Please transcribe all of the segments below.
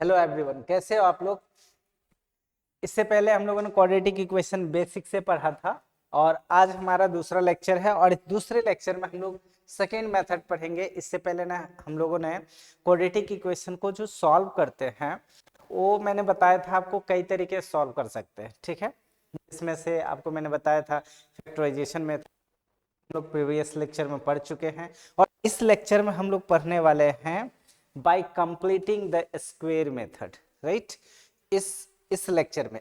Hello everyone, कैसे हो आप लोग। इससे पहले हम लोगों ने क्वाड्रेटिक इक्वेशन बेसिक से पढ़ा था और आज हमारा दूसरा लेक्चर है और इस दूसरे लेक्चर में हम लोग सेकेंड मेथड पढ़ेंगे। इससे पहले ना हम लोगों ने क्वाड्रेटिक इक्वेशन को जो सॉल्व करते हैं वो मैंने बताया था आपको कई तरीके से सॉल्व कर सकते हैं, ठीक है। इसमें से आपको मैंने बताया था फैक्टराइजेशन में हम लोग प्रीवियस लेक्चर में पढ़ चुके हैं और इस लेक्चर में हम लोग पढ़ने वाले हैं bye completing the square method, right. इस लेक्चर में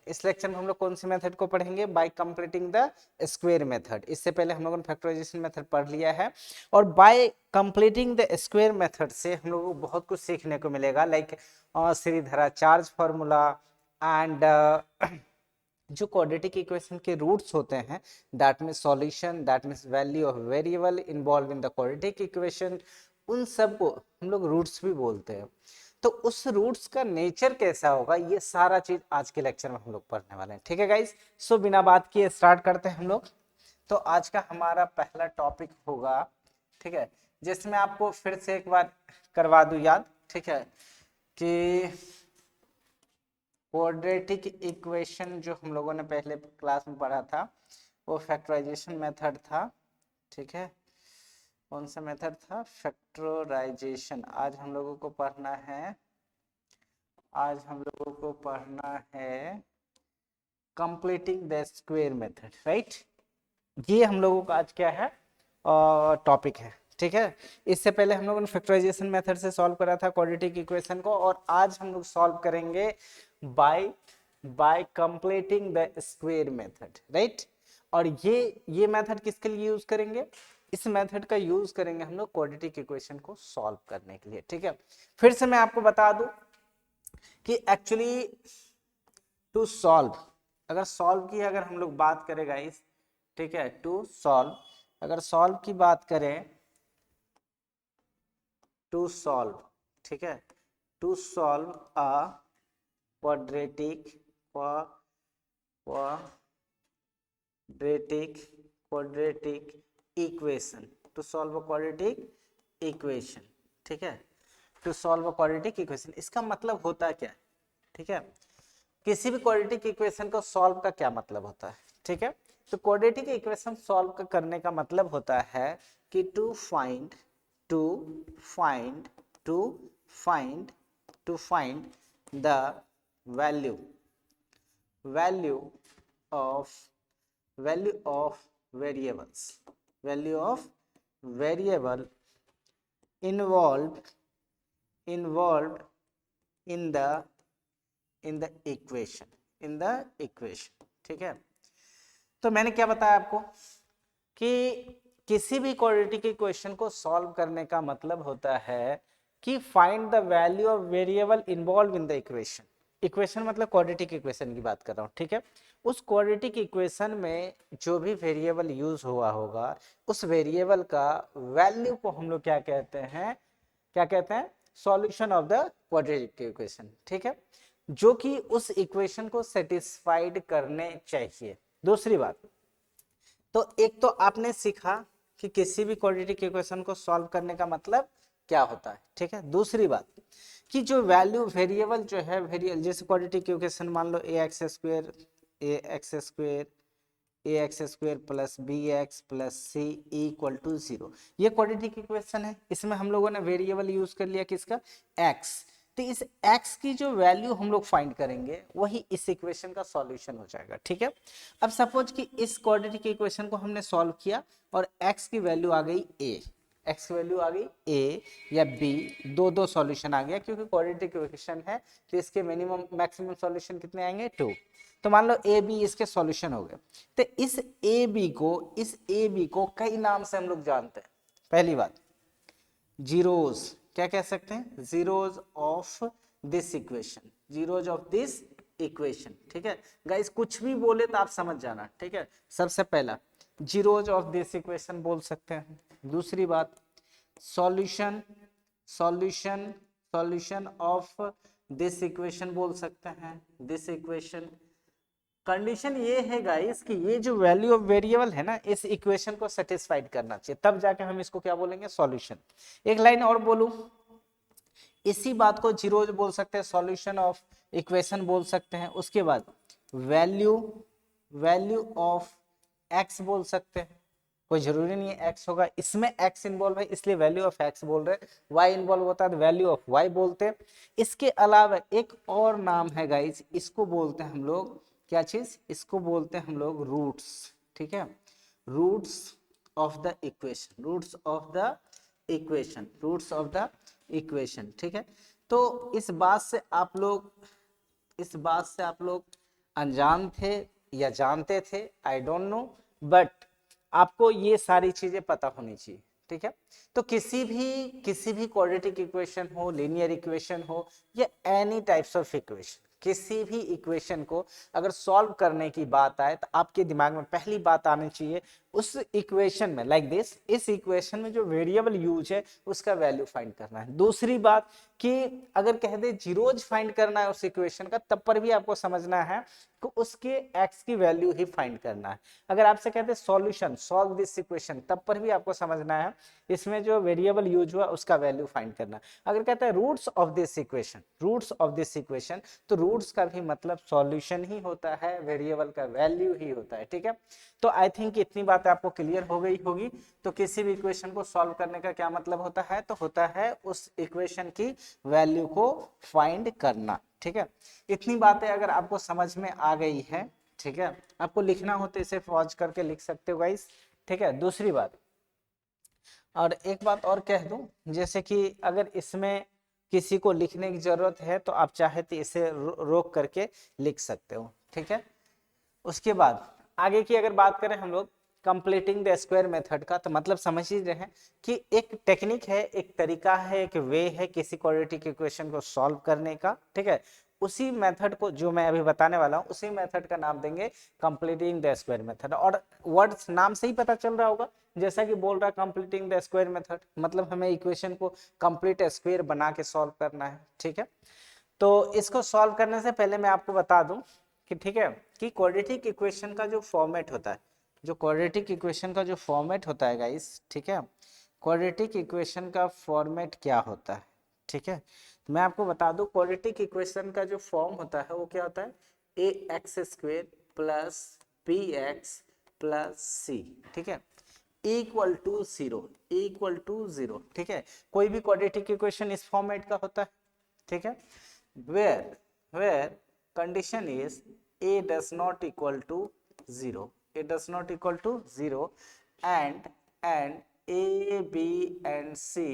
हम लोग कौन सी मेथड को पढ़ेंगे? Bye completing the square method. इससे पहले हम लोगों ने फैक्टराइजेशन मेथड पढ़ लिया है और bye completing the square method से हम लोगों को बहुत कुछ सीखने को मिलेगा, लाइक श्रीधराचार्य फॉर्मूला एंड जो क्वाड्रेटिक इक्वेशन के रूट्स होते हैं, that means solution, that means value of variable involve in the quadratic equation, उन सब को हम लोग रूट्स भी बोलते हैं। तो उस रूट्स का नेचर कैसा होगा, ये सारा चीज आज के लेक्चर में हम लोग पढ़ने वाले हैं, ठीक है गाइस। सो बिना बात किए स्टार्ट करते हैं हम लोग। तो आज का हमारा पहला टॉपिक होगा, ठीक है, जिसमें आपको फिर से एक बार करवा दूं याद, ठीक है, कि क्वाड्रेटिक इक्वेशन जो हम लोगों ने पहले क्लास में पढ़ा था वो फैक्टराइजेशन मेथड था, ठीक है। कौन सा मेथड था? फैक्टराइजेशन। आज हम लोगों को पढ़ना है, आज हम लोगों को पढ़ना है completing the square method, right. ये हम लोगों का आज क्या है, टॉपिक है, ठीक है। इससे पहले हम लोगों ने फैक्टराइजेशन मेथड से सॉल्व करा था क्वाड्रेटिक इक्वेशन को और आज हम लोग सॉल्व करेंगे by by completing the square method, right. और ये मेथड किसके लिए यूज करेंगे? इस मेथड का यूज करेंगे हम लोग क्वाड्रेटिक इक्वेशन को सॉल्व करने के लिए, ठीक है। फिर से मैं आपको बता दूं कि एक्चुअली टू सॉल्व, अगर सॉल्व की अगर हम लोग बात करें गाइस, ठीक है, टू सॉल्व, अगर सॉल्व की बात करें, टू सॉल्व, ठीक है, to solve a quadratic quadratic equation, to solve a quadratic equation, ठीक है, to solve a quadratic equation, इसका मतलब होता है क्या, ठीक है। किसी भी क्वाड्रेटिक इक्वेशन को सॉल्व का क्या मतलब होता है, ठीक है। तो क्वाड्रेटिक इक्वेशन सॉल्व करने का मतलब होता है कि to find to find to find to find the value value of value of variables, value of variable involved in the equation, ठीक है। तो मैंने क्या बताया आपको कि किसी भी क्वाड्रेटिक इक्वेशन को सॉल्व करने का मतलब होता है कि find the value of variable involve in the equation. Equation मतलब क्वाड्रेटिक इक्वेशन की बात कर रहा हूँ, ठीक है। उस क्वाड्रेटिक इक्वेशन में जो भी वेरिएबल यूज हुआ होगा उस वेरिएबल का वैल्यू को हम लोग क्या कहते हैं, क्या कहते हैं? Solution of the quadratic equation, ठीक है, जो कि उस इक्वेशन को सेटिस्फाइड करने चाहिए। दूसरी बात, तो एक तो आपने सीखा कि किसी भी क्वाड्रेटिक इक्वेशन को सॉल्व करने का मतलब क्या होता है, ठीक है। दूसरी बात कि जो वैल्यू वेरिएबल जो है, वेरिएबल जैसे क्वाड्रेटिक इक्वेशन मान लो a x square plus b x plus c equal to 0, ये क्वाड्रेटिक इक्वेशन है। इसमें हम लोगों ने वेरिएबल यूज कर लिया किसका? एक्स। तो इस x की जो वैल्यू हम लोग फाइंड करेंगे वही इस इक्वेशन का सॉल्यूशन हो जाएगा, ठीक है। अब सपोज कि इस क्वाड्रेटिक इक्वेशन को हमने सॉल्व किया और x की वैल्यू आ गई a, x की वैल्यू आ गई a या b, दो सॉल्यूशन आ गया क्योंकि क्वाड्रेटिक इक्वेशन है तो इसके मिनिमम मैक्सिमम सॉल्यूशन कितने आएंगे? 2। तो मान लो ए बी इसके सॉल्यूशन हो गए। तो इस ए बी को कई नाम से हम लोग जानते हैं। पहली बात, जीरोज, क्या कह सकते हैं? Zeros of this equation, zeros of this equation, ठीक है गाइस। कुछ भी बोले तो आप समझ जाना, ठीक है। सबसे पहला जीरोज ऑफ दिस इक्वेशन बोल सकते हैं। दूसरी बात, solution solution solution of this equation बोल सकते हैं, दिस इक्वेशन। कंडीशन ये है गाइस कि ये जो वैल्यू ऑफ वेरिएबल है ना इस इक्वेशन को सेटिस्फाइड करना चाहिए, तब जाके हम इसको क्या बोलेंगे? सॉल्यूशन। एक लाइन और बोलूं, इसी बात को जीरो बोल सकते हैं, सॉल्यूशन ऑफ इक्वेशन बोल सकते हैं। उसके बाद वैल्यू वैल्यू ऑफ एक्स बोल सकते हैं, कोई जरूरी नहीं है एक्स होगा, इसमें एक्स इन्वॉल्व है इसलिए वैल्यू ऑफ एक्स बोल रहे हैं, वाई इन्वॉल्व होता है तो वैल्यू ऑफ वाई बोलते हैं। इसके अलावा एक और नाम है गाइज, इसको बोलते हैं हम लोग क्या चीज, इसको बोलते हैं हम लोग रूट्स, ठीक है, roots of the equation, roots of the equation, roots of the equation, ठीक है। तो इस बात से आप लोग, इस बात से आप लोग अनजान थे या जानते थे, आई डोंट नो, बट आपको ये सारी चीजें पता होनी चाहिए, ठीक है। तो किसी भी क्वाड्रेटिक इक्वेशन हो, लीनियर इक्वेशन हो या एनी टाइप्स ऑफ इक्वेशन, किसी भी इक्वेशन को अगर सॉल्व करने की बात आए तो आपके दिमाग में पहली बात आनी चाहिए उस इक्वेशन में, लाइक दिस, इस इक्वेशन में जो वेरिएबल यूज है उसका वैल्यू फाइंड करना है। दूसरी बात कि अगर कह दे जीरोज फाइंड करना है उस इक्वेशन का, तब पर भी आपको समझना है कि उसके x की वैल्यू ही फाइंड करना है। अगर आपसे कहते सॉल्यूशन, सॉल्व दिस इक्वेशन, तब पर भी आपको समझना है इसमें जो वेरिएबल यूज हुआ उसका वैल्यू फाइंड करना है। अगर कहता है roots of this equation, roots of this equation, तो रूट्स का भी मतलब सॉल्यूशन ही होता है, वेरिएबल का वैल्यू ही होता है, ठीक है। तो आई थिंक इतनी बात आपको क्लियर हो गई होगी। तो किसी भी इक्वेशन को सॉल्व करने का क्या मतलब होता है, तो होता है उस इक्वेशन की वैल्यू को फाइंड करना, ठीक है। इतनी बातें अगर आपको समझ में आ गई है, ठीक है, आपको लिखना हो तो इसे पॉज करके लिख सकते हो गाइस, ठीक है। दूसरी बात, और एक बात और कह दूं, जैसे कि अगर इसमें किसी को लिखने की जरूरत है तो आप चाहे तो इसे रोक करके लिख सकते हो, ठीक है। उसके बाद आगे की अगर बात करें हम लोग कंप्लीटिंग द स्क्वायर मेथड का, तो मतलब समझ ही रहे हैं कि एक टेक्निक है, एक तरीका है, एक वे है किसी क्वाड्रेटिक इक्वेशन को सॉल्व करने का, ठीक है। उसी मेथड को जो मैं अभी बताने वाला हूँ, उसी मेथड का नाम देंगे कंप्लीटिंग द स्क्वायर मेथड। और वर्ड्स नाम से ही पता चल रहा होगा, जैसा कि बोल रहा है कंप्लीटिंग द स्क्वायर मेथड, मतलब हमें इक्वेशन को कंप्लीट स्क्वायर बना के सॉल्व करना है, ठीक है। तो इसको सॉल्व करने से पहले मैं आपको बता दूं कि, ठीक है, कि क्वाड्रेटिक इक्वेशन का जो फॉर्मेट होता है, जो क्वाड्रेटिक इक्वेशन का जो फॉर्मेट होता है गाइस, ठीक है, क्वाड्रेटिक इक्वेशन का फॉर्मेट क्या होता है, ठीक है। मैं आपको बता दूं क्वाड्रेटिक इक्वेशन का जो फॉर्म होता है वो क्या होता है, a x square plus b x plus c, ठीक है, equal to zero, equal to zero, ठीक है। कोई भी क्वाड्रेटिक इक्वेशन इस फॉर्मेट का होता है, ठीक है, where condition is a does not equal to 0, a does not equal to 0, and a b and c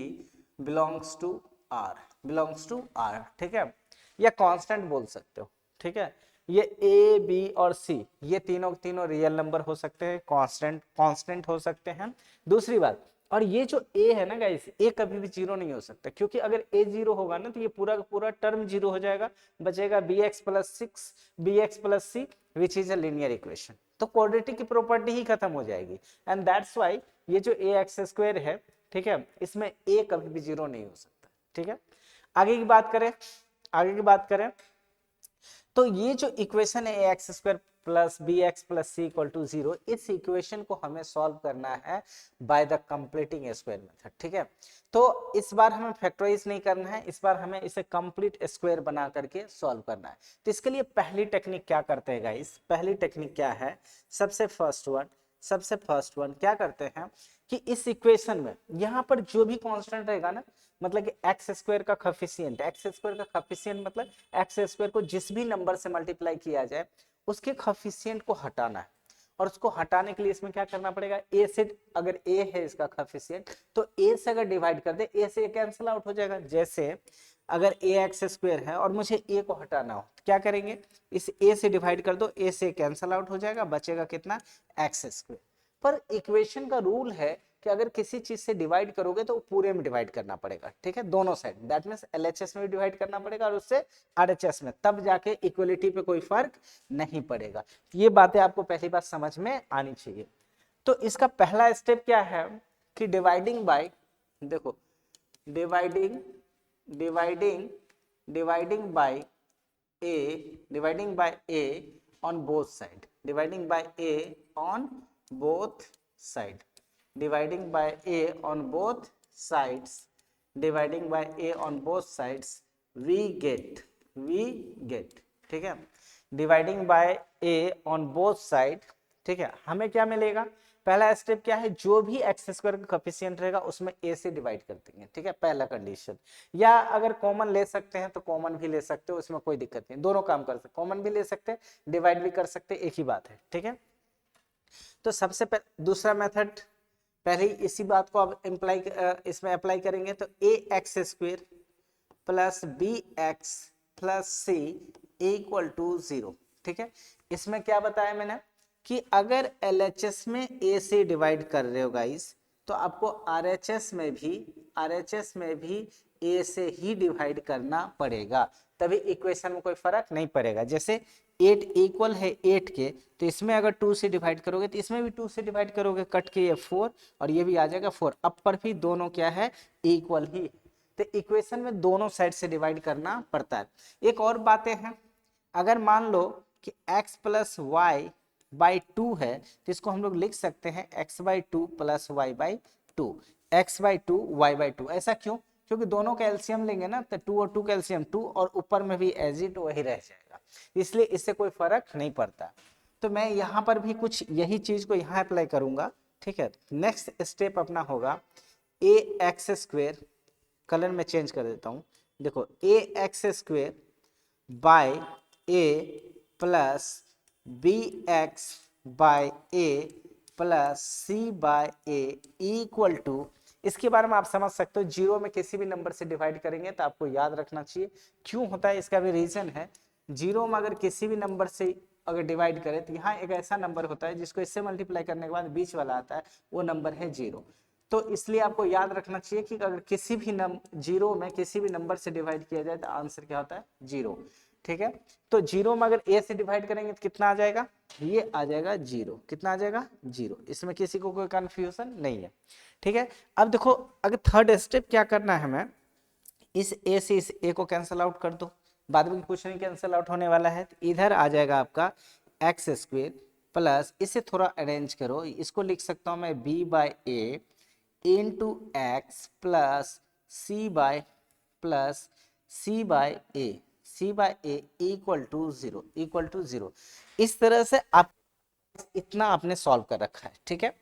belongs to r, belongs to r, ठीक है, या कांस्टेंट बोल सकते हो, ठीक है। ये a b और c ये तीनों रियल नंबर हो सकते हैं, कांस्टेंट हो सकते हैं। दूसरी बात, और ये जो a है ना गाइस, a कभी भी जीरो नहीं हो सकता, क्योंकि अगर a जीरो होगा ना तो ये पूरा का पूरा टर्म जीरो हो जाएगा, बचेगा bx plus 6 bx plus c which is a linear equation. तो क्वाड्रेटिक की प्रॉपर्टी ही खत्म हो जाएगी, एंड दैट्स व्हाई ये जो ए एक्स स्क्वायर है, ठीक है, इसमें a कभी भी जीरो नहीं हो सकता, ठीक है। आगे की बात करें, आगे की बात करें, तो ये जो इक्वेशन है a x square plus b x plus c equal to zero, इस इक्वेशन को हमें सॉल्व करना है by the completing square method, ठीक है। तो इस बार हमें फैक्टराइज नहीं करना है, इस बार हमें इसे कंप्लीट स्क्वायर बना करके सॉल्व करना है। तो इसके लिए पहली टेक्निक क्या करते हैं गाइस, पहली टेक्निक क्या है, सबसे फर्स्ट वन क्या करते हैं कि इस इक्वेशन में यहाँ पर जो भी कांस्टेंट रहेगा ना, मतलब कि एक्स स्क्वायर का कोएफिशिएंट, एक्स स्क्वायर का कोएफिशिएंट मतलब एक्स स्क्वायर को जिस भी नंबर से मल्टीप्लाई किया जाए उसके कोएफिशिएंट को हटाना है। और उसको हटाने के लिए इसमें क्या करना पड़ेगा, ए से, अगर ए है इसका कोएफिशिएंट तो ए से अगर डिवाइड कर दे, ए से कैंसिल आउट हो जाएगा। जैसे अगर ए एक्स स्क्वायर है और मुझे ए को हटाना हो तो क्या करेंगे, इस ए से डिवाइड कर दो, ए से कैंसिल आउट हो जाएगा, बचेगा कितना, एक्स स्क्वायर। पर इक्वेशन का रूल है कि अगर किसी चीज से डिवाइड करोगे तो पूरे में डिवाइड करना पड़ेगा, ठीक है, दोनों साइड, दैट मींस एलएचएस में भी डिवाइड करना पड़ेगा और उससे आरएचएस में, तब जाके इक्वलिटी पे कोई फर्क नहीं पड़ेगा। ये बातें आपको पहली बात समझ में आनी चाहिए। तो इसका पहला स्टेप क्या है कि डिवाइडिंग बाय, देखो, dividing dividing dividing by a on both side, dividing by a on both side, dividing by a on both sides dividing by a on both sides we get, ठीक है, dividing by a on both side, ठीक है, हमें क्या मिलेगा, पहला step क्या है, जो भी एक्स स्क्वायर का कोफिशिएंट रहेगा उसमें ए से डिवाइड कर देंगे, ठीक है, पहला कंडीशन। या अगर कॉमन ले सकते हैं तो कॉमन भी ले सकते हो, उसमें कोई दिक्कत नहीं, दोनों काम कर सकते, कॉमन भी ले सकते हैं, डिवाइड भी कर सकते हैं, एक ही बात है, ठीक है। तो सबसे दूसरा मेथड, पहले ही इसी बात को अब इसमें अप्लाई करेंगे, तो a x square plus b x plus c equal to 0, ठीक है। इसमें क्या बताया मैंने कि अगर LHS में ए से डिवाइड कर रहे हो गाइस, तो आपको RHS में भी ए से ही डिवाइड करना पड़ेगा, तभी इक्वेशन में कोई फर्क नहीं पड़ेगा। जैसे 8 इक्वल है 8 के, तो इसमें अगर 2 से डिवाइड करोगे तो इसमें भी 2 से डिवाइड करोगे, कट के ये 4 और ये भी आ जाएगा 4, अब पर भी दोनों क्या है, इक्वल ही। तो इक्वेशन में दोनों साइड से डिवाइड करना पड़ता है। एक और बातें हैं, अगर मान लो कि x प्लस वाई बाई 2 है, तो इसको हम लोग लिख सकते हैं x by 2 plus y by 2, x by 2 y by 2। ऐसा क्यों, क्योंकि दोनों का एलसीएम लेंगे ना, तो 2 और 2 का एलसीएम 2 और ऊपर में भी एज इट वही रह जाएगा, इसलिए इससे कोई फर्क नहीं पड़ता। तो मैं यहाँ पर भी कुछ यही चीज को यहाँ अप्लाई करूंगा, ठीक है। नेक्स्ट स्टेप अपना होगा ए एक्स स्क्वेयर, कलर में चेंज कर देता हूँ, देखो a x square by a plus b x by a plus c by a equal to, इसके बारे में आप समझ सकते हो, जीरो में किसी भी नंबर से डिवाइड करेंगे तो आपको याद रखना चाहिए क्यों होता है, इसका भी रीजन है। जीरो में अगर किसी भी नंबर से अगर डिवाइड करें तो यहाँ एक ऐसा नंबर होता है जिसको इससे मल्टीप्लाई करने के बाद बीच वाला आता है, वो नंबर है जीरो। तो इसलिए आपको याद रखना चाहिए कि अगर किसी भी जीरो में किसी भी नंबर से डिवाइड किया जाए तो आंसर क्या होता है, जीरो, ठीक है। तो जीरो में अगर ए से डिवाइड करेंगे तो कितना आ जाएगा, ये आ जाएगा जीरो, कितना आ जाएगा, जीरो, इसमें किसी को कोई कंफ्यूजन नहीं है, ठीक है। अब देखो अगर थर्ड स्टेप क्या करना है, हमें इस ए से इस ए को कैंसिल आउट कर दो, बाद में कुछ नहीं कैंसिल आउट होने वाला है, तो इधर आ जाएगा आपका एक्स स्क्वेयर प्लस, इसे थोड़ा अरेंज करो, इसको लिख सकता हूं मैं b by a into x plus c by a equal to zero, इस तरह से आप इतना आपने सॉल्व कर रखा है, ठीक है।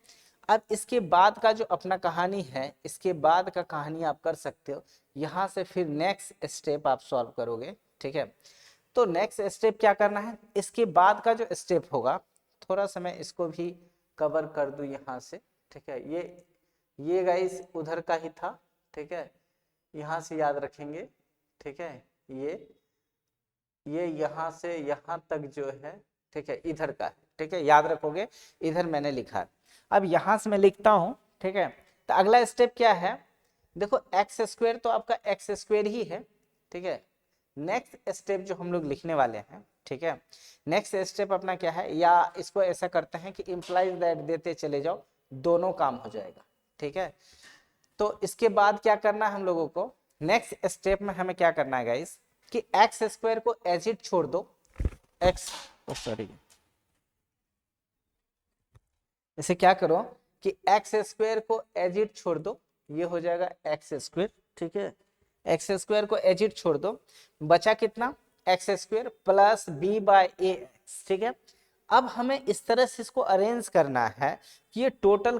अब इसके बाद का जो अपना कहानी है, इसके बाद का कहानी आप कर सकते हो, यहां से फिर नेक्स्ट स्टेप आप सॉल्व करोगे, ठीक है। तो नेक्स्ट स्टेप क्या करना है, इसके बाद का जो स्टेप होगा, थोड़ा सा मैं इसको भी कवर कर दूं यहां से, ठीक है। ये गाइस उधर का ही था, ठीक है, यहां से याद रखेंगे, ठीक है। ये यहां से यहां तक जो है, ठीक है, इधर का है, ठीक है, याद रखोगे, इधर मैंने लिखा है। अब यहां से मैं लिखता हूं, ठीक है। तो अगला स्टेप क्या है, देखो एक्स स्क्वायर तो आपका एक्स स्क्वायर ही है, ठीक है। नेक्स्ट स्टेप जो हम लोग लिखने वाले हैं, ठीक है, नेक्स्ट स्टेप अपना क्या है, या इसको ऐसा करते हैं कि इम्प्लाइज दैट देते चले जाओ, दोनों काम हो जाएगा, ठीक है। तो इसके बाद क्या करना है हम लोगों को, नेक्स्ट स्टेप में हमें क्या करना है गाइस, कि एक्स स्क्वायर को एज इट छोड़ दो, एक्स सॉरी, इसे क्या करो कि एक्स स्क्वायर को एज इट छोड़ दो, ये हो जाएगा एक्स स्क्वायर, ठीक है, एक्स स्क्वायर को एज इट छोड़ दो, बचा कितना, x square plus b by a x, ठीक है। अब हमें इस तरह से इसको अरेंज करना है कि ये टोटल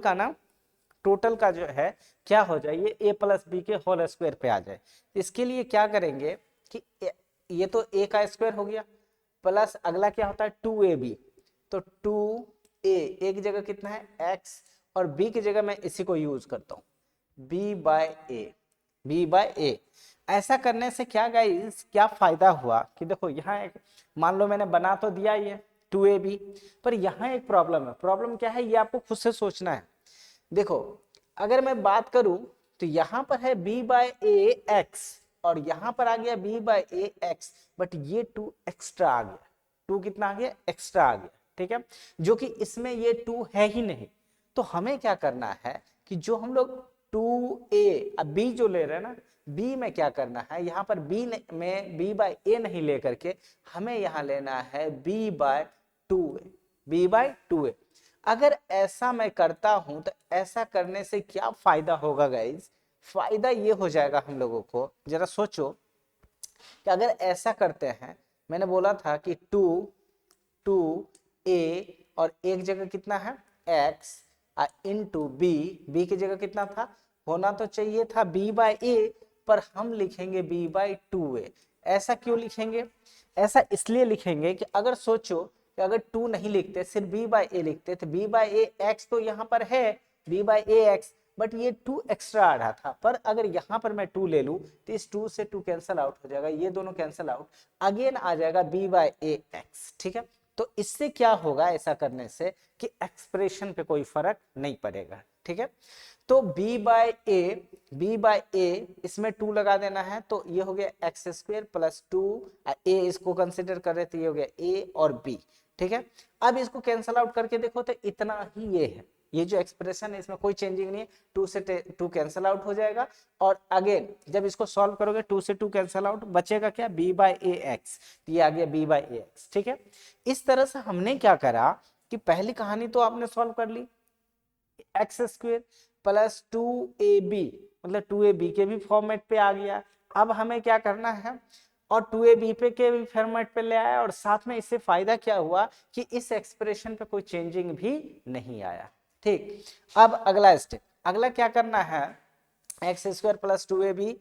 का जो है क्या हो जाए, ये ए प्लस बी के होल स्क्वायर पे आ जाए। इसके लिए क्या करेंगे कि ये तो ए का स्क्वायर हो गया, प्लस अगला क्या होता है 2ab, तो 2a एक जगह कितना है x, और b की जगह मैं इसी को यूज करता हूँ b बाय a। ऐसा करने से क्या गाइस, क्या फायदा हुआ कि देखो यहाँ एक, मान लो मैंने बना तो दिया ये 2ab, पर यहाँ एक प्रॉब्लम है, प्रॉब्लम क्या है ये आपको खुद से सोचना है। देखो अगर मैं बात करूं तो यहां पर है b बाय ए एक्स, और यहां पर आ गया b by a x, but ये 2 एक्स्ट्रा आ गया, 2 कितना आ गया, एक्स्ट्रा आ गया, ठीक है, जो कि इसमें ये 2 है ही नहीं। तो हमें क्या करना है कि जो हम लोग 2a, अब b जो ले रहे हैं ना, b में क्या करना है, यहाँ पर b में b बाय ए नहीं लेकर के हमें यहाँ लेना है b बाय 2a। अगर ऐसा मैं करता हूं तो ऐसा करने से क्या फायदा होगा गाइज, फायदा ये हो जाएगा हम लोगों को, जरा सोचो कि अगर ऐसा करते हैं, मैंने बोला था कि 2a और एक जगह कितना है x इंटू बी की जगह कितना था, होना तो चाहिए था b/a, पर हम लिखेंगे b/2a। ऐसा क्यों लिखेंगे? ऐसा इसलिए लिखेंगे कि अगर सोचो कि अगर 2 नहीं लिखते, सिर्फ b/a लिखते, तो b/a x तो यहाँ पर है b/a x, बट ये 2 एक्स्ट्रा आ रहा था। पर अगर यहाँ पर मैं 2 ले लूं तो इस 2 से 2 कैंसिल आउट हो जाएगा, ये दोनों कैंसिल आउट, अगेन आ जाएगा b/a x। ठीक है, तो इससे क्या होगा ऐसा करने से कि एक्सप्रेशन पे कोई फर्क नहीं पड़ेगा। ठीक है, तो b/a इसमें 2 लगा देना है, तो ये हो गया x² प्लस 2, a इसको कंसिडर कर रहे थे, ये हो गया a और b। ठीक है, अब इसको कैंसिल आउट करके देखो तो इतना ही ये है, ये जो एक्सप्रेशन है इसमें कोई चेंजिंग नहीं है, 2 से 2 कैंसिल आउट हो जाएगा, और अगेन जब इसको सॉल्व करोगे 2 से 2 कैंसिल आउट, बचेगा क्या b/a x, तो ये आ गया b/a x। ठीक है, इस तरह से हमने क्या करा कि पहली कहानी तो आपने सॉल्व कर ली, x² प्लस 2ab मतलब 2ab के भी फॉर्मेट पे आ गया। अब हमें क्या करना है, और 2ab पे के भी फॉर्मेट पे ले आया, और साथ में इससे फायदा क्या हुआ कि इस एक्सप्रेशन पे कोई चेंजिंग भी नहीं आया। ठीक, अब अगला स्टेप, अगला क्या करना है, x² plus 2ab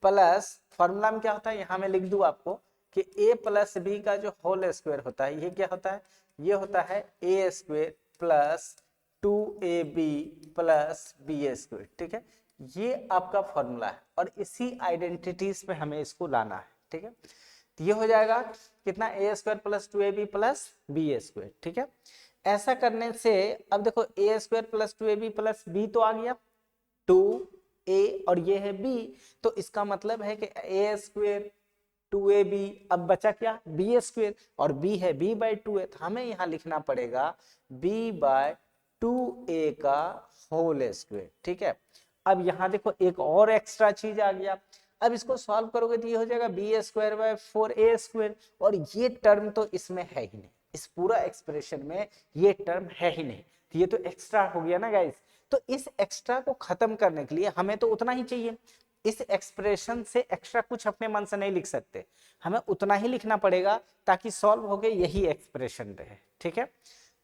plus formula में क्या होता है, यहाँ मैं लिख दूं आपको कि a प्लस b का जो होल स्क्वायर होता है, ये क्या होता है, ये होता है a² plus 2ab plus b²। ठीक है, ये आपका फॉर्मूला है, और इसी आइडेंटिटीज पे हमें इसको लाना है। ठीक है, तो ये हो जाएगा कितना, a² plus 2ab plus b²। ठीक है, ऐसा करने से अब देखो a² plus 2ab plus b तो आ गया, 2a और ये है b, तो इसका मतलब है कि a² 2ab, अब बचा क्या b², और b है b/2 है, तो हमें यहाँ लिखना पड़ेगा b/2a का होल स्क्वायर। ठीक है, अब यहाँ देखो एक और एक्स्ट्रा चीज आ गया, अब इसको सॉल्व करोगे तो ये हो जाएगा b²/4a², और ये टर्म तो इसमें है ही नहीं, इस पूरा एक्सप्रेशन में ये टर्म है ही नहीं, तो ये तो एक्स्ट्रा हो गया ना गाइस। तो इस एक्स्ट्रा को खत्म करने के लिए हमें तो उतना ही चाहिए, इस एक्सप्रेशन से एक्स्ट्रा कुछ अपने मन से नहीं लिख सकते, हमें उतना ही लिखना पड़ेगा ताकि सॉल्व हो गए यही एक्सप्रेशन रहे। ठीक है,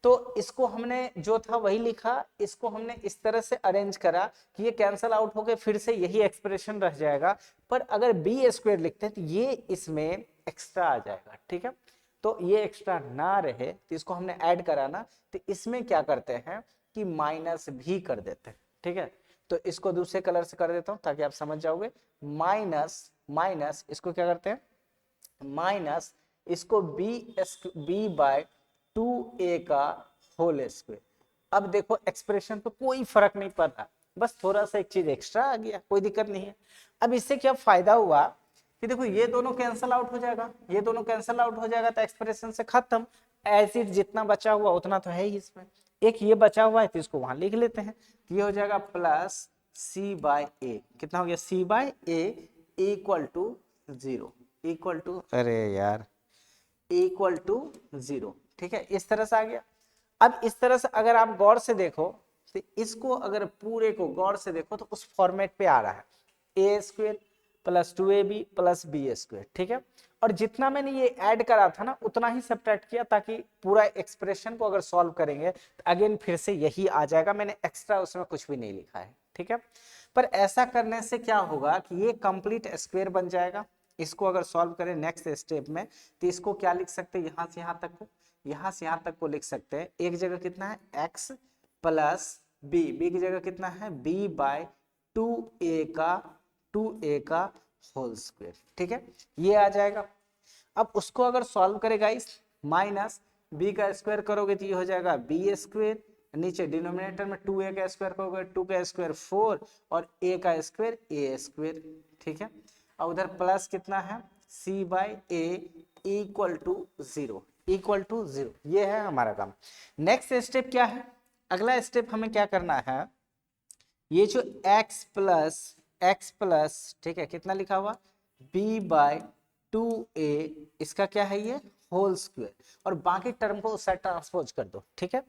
तो इसको हमने जो था वही लिखा, इसको हमने इस तरह से अरेंज करा कि ये कैंसल आउट होके फिर से यही एक्सप्रेशन रह जाएगा, पर अगर b² लिखते हैं तो ये इसमें एक्स्ट्रा आ जाएगा। ठीक है, तो ये एक्स्ट्रा ना रहे तो इसको हमने ऐड कराना, तो इसमें क्या करते हैं कि माइनस भी कर देते हैं। ठीक है, तो इसको दूसरे कलर से कर देता हूं ताकि आप समझ जाओगे, माइनस इसको क्या करते हैं, माइनस इसको b/2a का होल स्क्वायर। अब देखो एक्सप्रेशन पे कोई फर्क नहीं पड़ रहा, बस थोड़ा सा एक चीज एक्स्ट्रा आ गया, कोई दिक्कत नहीं है। अब इससे क्या फायदा हुआ कि देखो ये दोनों कैंसिल आउट हो जाएगा, ये दोनों कैंसिल आउट हो जाएगा, तो एक्सप्रेशन से खत्म, एज इट जितना बचा हुआ उतना तो है ही इसमें, एक ये बचा हुआ है तो इसको वहां लिख लेते हैं, तो ये हो जाएगा प्लस c/a, कितना हो गया c/a equal to 0, equal to, अरे यार, इक्वल टू 0। ठीक है, इस तरह से आ गया। अब इस तरह से अगर आप गौर से देखो तो इसको अगर पूरे को गौर से देखो तो उस फॉर्मेट पे आ रहा है a² plus 2ab plus b²। ठीक है, और जितना मैंने ये ऐड करा था ना उतना ही सब्ट्रैक्ट किया, ताकि पूरा एक्सप्रेशन को अगर सॉल्व करेंगे तो अगेन फिर से यही आ जाएगा, मैंने एक्स्ट्रा उसमें कुछ भी नहीं लिखा है। ठीक है, पर ऐसा करने से क्या होगा कि ये कंप्लीट स्क्वायर बन जाएगा। इसको अगर सॉल्व करें नेक्स्ट स्टेप में तो इसको क्या लिख सकते हैं, यहाँ से यहाँ तक को, यहाँ से यहाँ तक को लिख सकते हैं, एक जगह कितना है x प्लस b की जगह कितना है b/2a का होल स्क्वायर। ठीक है, ये आ जाएगा। अब उसको अगर सॉल्व करेगा इस माइनस b का स्क्वायर करोगे तो ये हो जाएगा b², नीचे डिनोमिनेटर में 2a का स्क्वायर करोगे, 2 का स्क्वायर 4 और a का स्क्वायर a²। ठीक है, और उधर प्लस कितना है c/a equal to 0, equal to 0, ये है हमारा काम। नेक्स्ट स्टेप क्या है, अगला स्टेप हमें क्या करना है, ये जो x प्लस ठीक है कितना लिखा हुआ b/2a, इसका क्या है ये होल स्क्वायर, और बाकी टर्म को उस साइड ट्रांसपोज कर दो। ठीक है,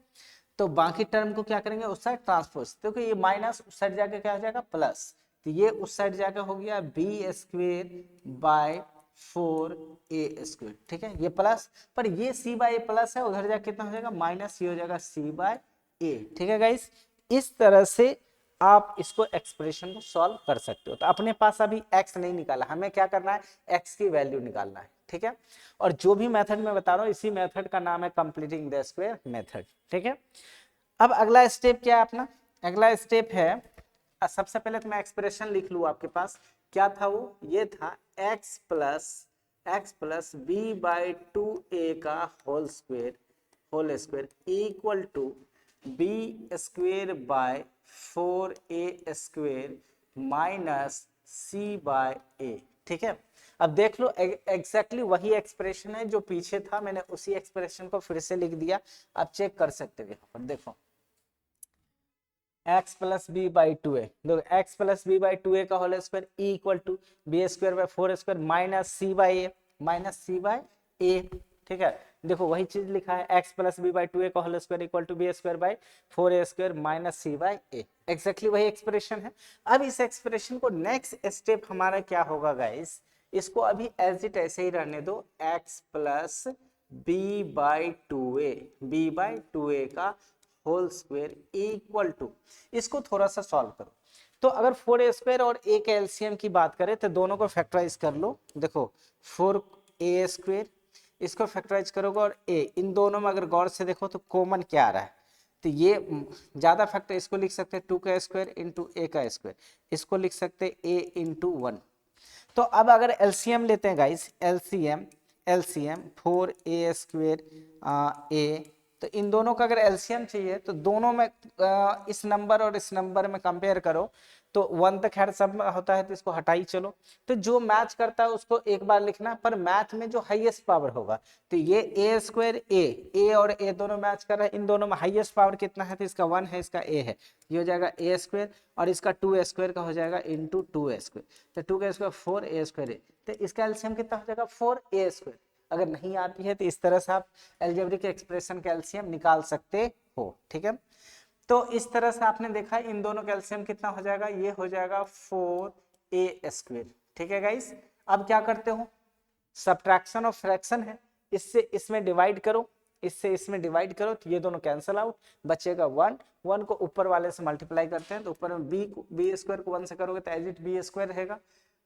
तो बाकी टर्म को क्या करेंगे उस साइड ट्रांसपोज, क्योंकि ये माइनस उस साइड जाके क्या हो जाएगा प्लस, तो ये उस साइड जाकर हो गया बी स्क्वेयर बाय 4a²। ठीक है, ये प्लस, पर ये c बाय ए प्लस है, उधर जाके कितना हो जाएगा माइनस, ये हो जाएगा c बाय ए। ठीक है गाइस, इस तरह से आप इसको एक्सप्रेशन को सॉल्व कर सकते हो। तो अपने पास अभी x नहीं निकाला, हमें क्या करना है, x की वैल्यू निकालना है। ठीक है, और जो भी मेथड मैं बता रहा हूँ इसी मेथड का नाम है कंप्लीटिंग द स्क्वायर मेथड। ठीक है, अब अगला स्टेप क्या है अपना, अगला स्टेप है, सबसे पहले तो मैं एक्सप्रेशन लिख लूँ आपके पास, क्या था वो, ये था x plus b by 2a का whole square equal to b square by 4a² minus c by a. ठीक है, अब देख लो एग्जैक्टली वही एक्सप्रेशन है जो पीछे था, मैंने उसी एक्सप्रेशन को फिर से लिख दिया। आप चेक कर सकते हो यहाँ पर, देखो x plus b by 2a, देखो x plus b by 2a का whole square equal to b square by 4 minus c by a. ठीक है, देखो वही चीज लिखा है, x plus b by 2a का whole square equal to b square by 4a² minus c by a, exactly वही एक्सप्रेशन है। अब इस एक्सप्रेशन को नेक्स्ट स्टेप हमारा क्या होगा गाइस, इसको अभी एज इट ऐसे ही रहने दो, x plus b by 2a का होल स्क्वायर इक्वल टू, इसको थोड़ा सा सॉल्व करो। तो अगर 4a² और a के एलसीएम की बात करें तो दोनों को फैक्टराइज कर लो। देखो 4a², इसको फैक्टराइज करोगे और a, इन दोनों में अगर गौर से देखो तो कॉमन क्या आ रहा है, तो ये ज्यादा फैक्टर, इसको लिख सकते हैं 2 का स्क्वायर इंटू a का स्क्वायर, इसको लिख सकते हैं a इंटू 1। तो अब अगर एलसीएम लेते हैं गाइस, एलसीएम 4a² a, तो इन दोनों का अगर एलसीएम चाहिए तो दोनों में इस नंबर और इस नंबर में कंपेयर करो तो 1 तो खैर सब में होता है, तो इसको हटाई चलो, तो जो मैच करता है उसको एक बार लिखना, पर मैथ में जो हाईएस्ट पावर होगा, तो ये a² ए और ए दोनों मैच कर रहा है, इन दोनों में हाईएस्ट पावर कितना है, तो इसका 1 है, इसका a है, ये हो जाएगा a² और इसका 2a² का हो जाएगा इंटू 2a², तो 2 का स्क्वायर 4a², तो इसका एलसीएम कितना हो जाएगा 4a²। अगर नहीं आती है तो इस तरह से आप अलजेब्रिक एक्सप्रेशन का एलसीएम निकाल सकते हो। ठीक है, तो इस तरह से आपने देखा इन दोनों का एलसीएम कितना हो जाएगा, ये हो जाएगा 4a²। ठीक है गाइस, अब क्या करते हो, सब्ट्रैक्शन ऑफ फ्रैक्शन है, इससे इसमें डिवाइड करो, इससे इसमें डिवाइड करो, तो ये दोनों कैंसिल आउट, बचेगा 1 को ऊपर वाले से मल्टीप्लाई करते हैं, तो ऊपर में b² को 1 से करोगे तो एज इट b² रहेगा,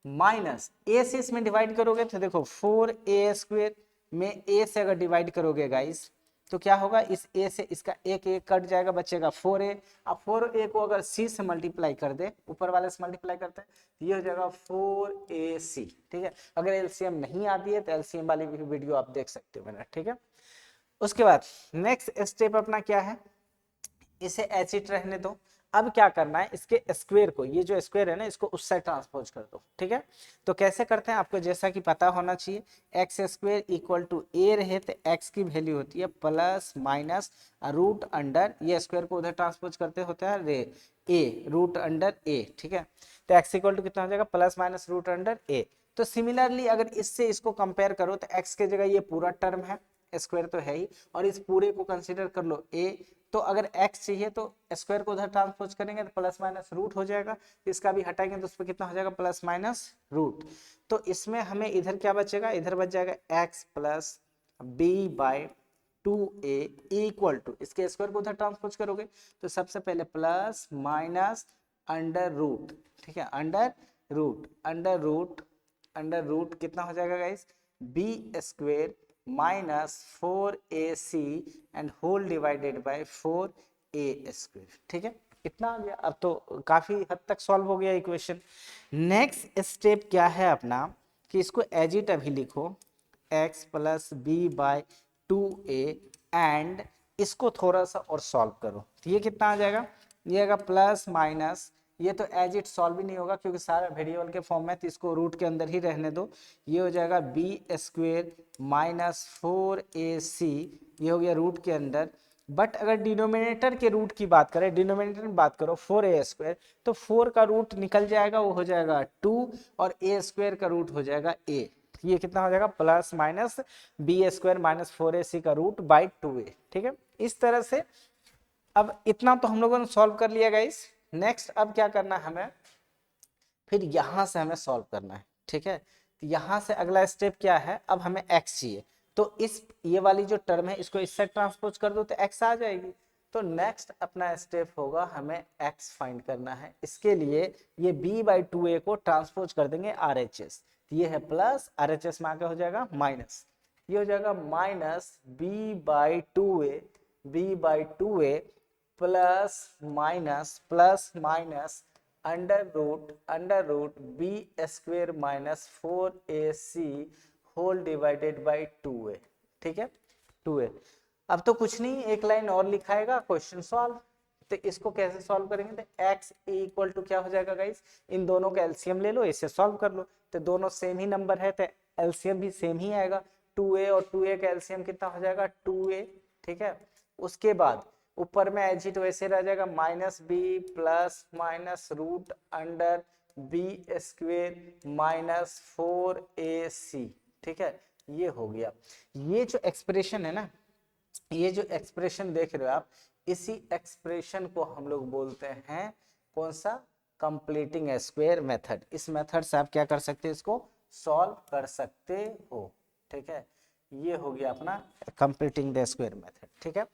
माइनस a से इसमें डिवाइड करोगे तो देखो 4a² में a से अगर डिवाइड करोगे गाइस तो क्या होगा, इस a से इसका एक कट जाएगा, बचेगा 4a। अब 4a को अगर c से मल्टीप्लाई कर दे, ऊपर वाले से मल्टीप्लाई करते हैं, ये हो जाएगा 4ac। ठीक है, अगर एलसीएम नहीं आती है तो एलसीएम वाली वीडियो आप देख सकते हो मेरा। ठीक है, उसके बाद नेक्स्ट स्टेप अपना क्या है, इसे एच इट रहने दो। अब क्या करना है, इसके स्क्वायर को, ये जो स्क्वायर है ना, इसको उस साइड ट्रांसपोज कर दो। ठीक है, तो कैसे करते हैं आपको जैसा कि पता होना चाहिए, x² इक्वल टू a रहे तो x की वैल्यू होती है प्लस माइनस रूट अंडर, ये स्क्वायर को उधर ट्रांसपोज करते होते हैं रे a, रूट अंडर a। ठीक है, तो x इक्वल टू कितना हो जाएगा plus minus root under a। तो सिमिलरली अगर इससे इसको कंपेयर करो तो x के जगह ये पूरा टर्म है, स्क्वायर तो है ही, और इस पूरे को कंसीडर कर लो a, तो अगर x चाहिए तो स्क्वायर को उधर ट्रांसपोज करेंगे तो प्लस माइनस रूट हो जाएगा, इसका भी हटाएंगे तो उस पर कितना हो जाएगा प्लस माइनस रूट। तो इसमें हमें इधर क्या बचेगा, इधर बच जाएगा x plus b by 2a equal to, इसके स्क्वायर को उधर ट्रांसपोज करोगे तो सबसे पहले प्लस माइनस अंडर रूट। ठीक है, अंडर रूट कितना हो जाएगा guys, b² minus 4ac and whole divided by 4a²। ठीक है, इतना आ गया, अब तो काफी हद तक सॉल्व हो गया इक्वेशन। नेक्स्ट स्टेप क्या है अपना, कि इसको एज इट अभी लिखो, x plus b by 2a and इसको थोड़ा सा और सॉल्व करो, तो ये कितना आ जाएगा, ये आएगा प्लस माइनस, ये तो एज इट सॉल्व ही नहीं होगा क्योंकि सारा वेरिएबल के फॉर्म में, तो इसको रूट के अंदर ही रहने दो, ये हो जाएगा b² माइनस 4ac, ये हो गया रूट के अंदर। बट अगर डिनोमिनेटर के रूट की बात करें, डिनोमिनेटर में बात करो 4a², तो 4 का रूट निकल जाएगा, वो हो जाएगा 2, और a² का रूट हो जाएगा a, ये कितना हो जाएगा plus minus b² minus 4ac का रूट बाई 2a। ठीक है, इस तरह से अब इतना तो हम लोगों ने सॉल्व कर लिया गाइस। नेक्स्ट अब क्या करना है हमें, फिर यहाँ से हमें सॉल्व करना है, ठीक है। तो यहाँ से अगला स्टेप क्या है, अब हमें x चाहिए, तो इस ये वाली जो टर्म है इसको इससे ट्रांसपोज कर दो तो x आ जाएगी। तो नेक्स्ट अपना स्टेप होगा हमें x फाइंड करना है। इसके लिए ये b/2a को ट्रांसपोज कर देंगे RHS, तो ये है प्लस, RHS में आगे हो जाएगा माइनस, ये हो जाएगा minus b/2a plus minus under root b square minus 4ac whole divided by 2a, ठीक है 2a। अब तो कुछ नहीं, एक लाइन और लिखाएगा, क्वेश्चन सॉल्व। तो इसको कैसे सॉल्व करेंगे, तो x इक्वल टू क्या हो जाएगा गाइस, इन दोनों का एलसीएम ले लो, इसे सॉल्व कर लो। तो दोनों सेम ही नंबर है तो एलसीएम भी सेम ही आएगा, 2a और 2a का एलसीएम कितना हो जाएगा 2a, ठीक है। उसके बाद ऊपर में एज इट वैसे रह जाएगा minus b plus minus root under b square minus 4ac, ठीक है। ये हो गया। ये जो एक्सप्रेशन है ना, ये जो एक्सप्रेशन देख रहे हो आप, इसी एक्सप्रेशन को हम लोग बोलते हैं कौन सा, कंप्लीटिंग स्क्वायर मेथड। इस मेथड से आप क्या कर सकते हैं, इसको सॉल्व कर सकते हो, ठीक है। ये हो गया अपना कंप्लीटिंग द स्क्वायर मेथड, ठीक है।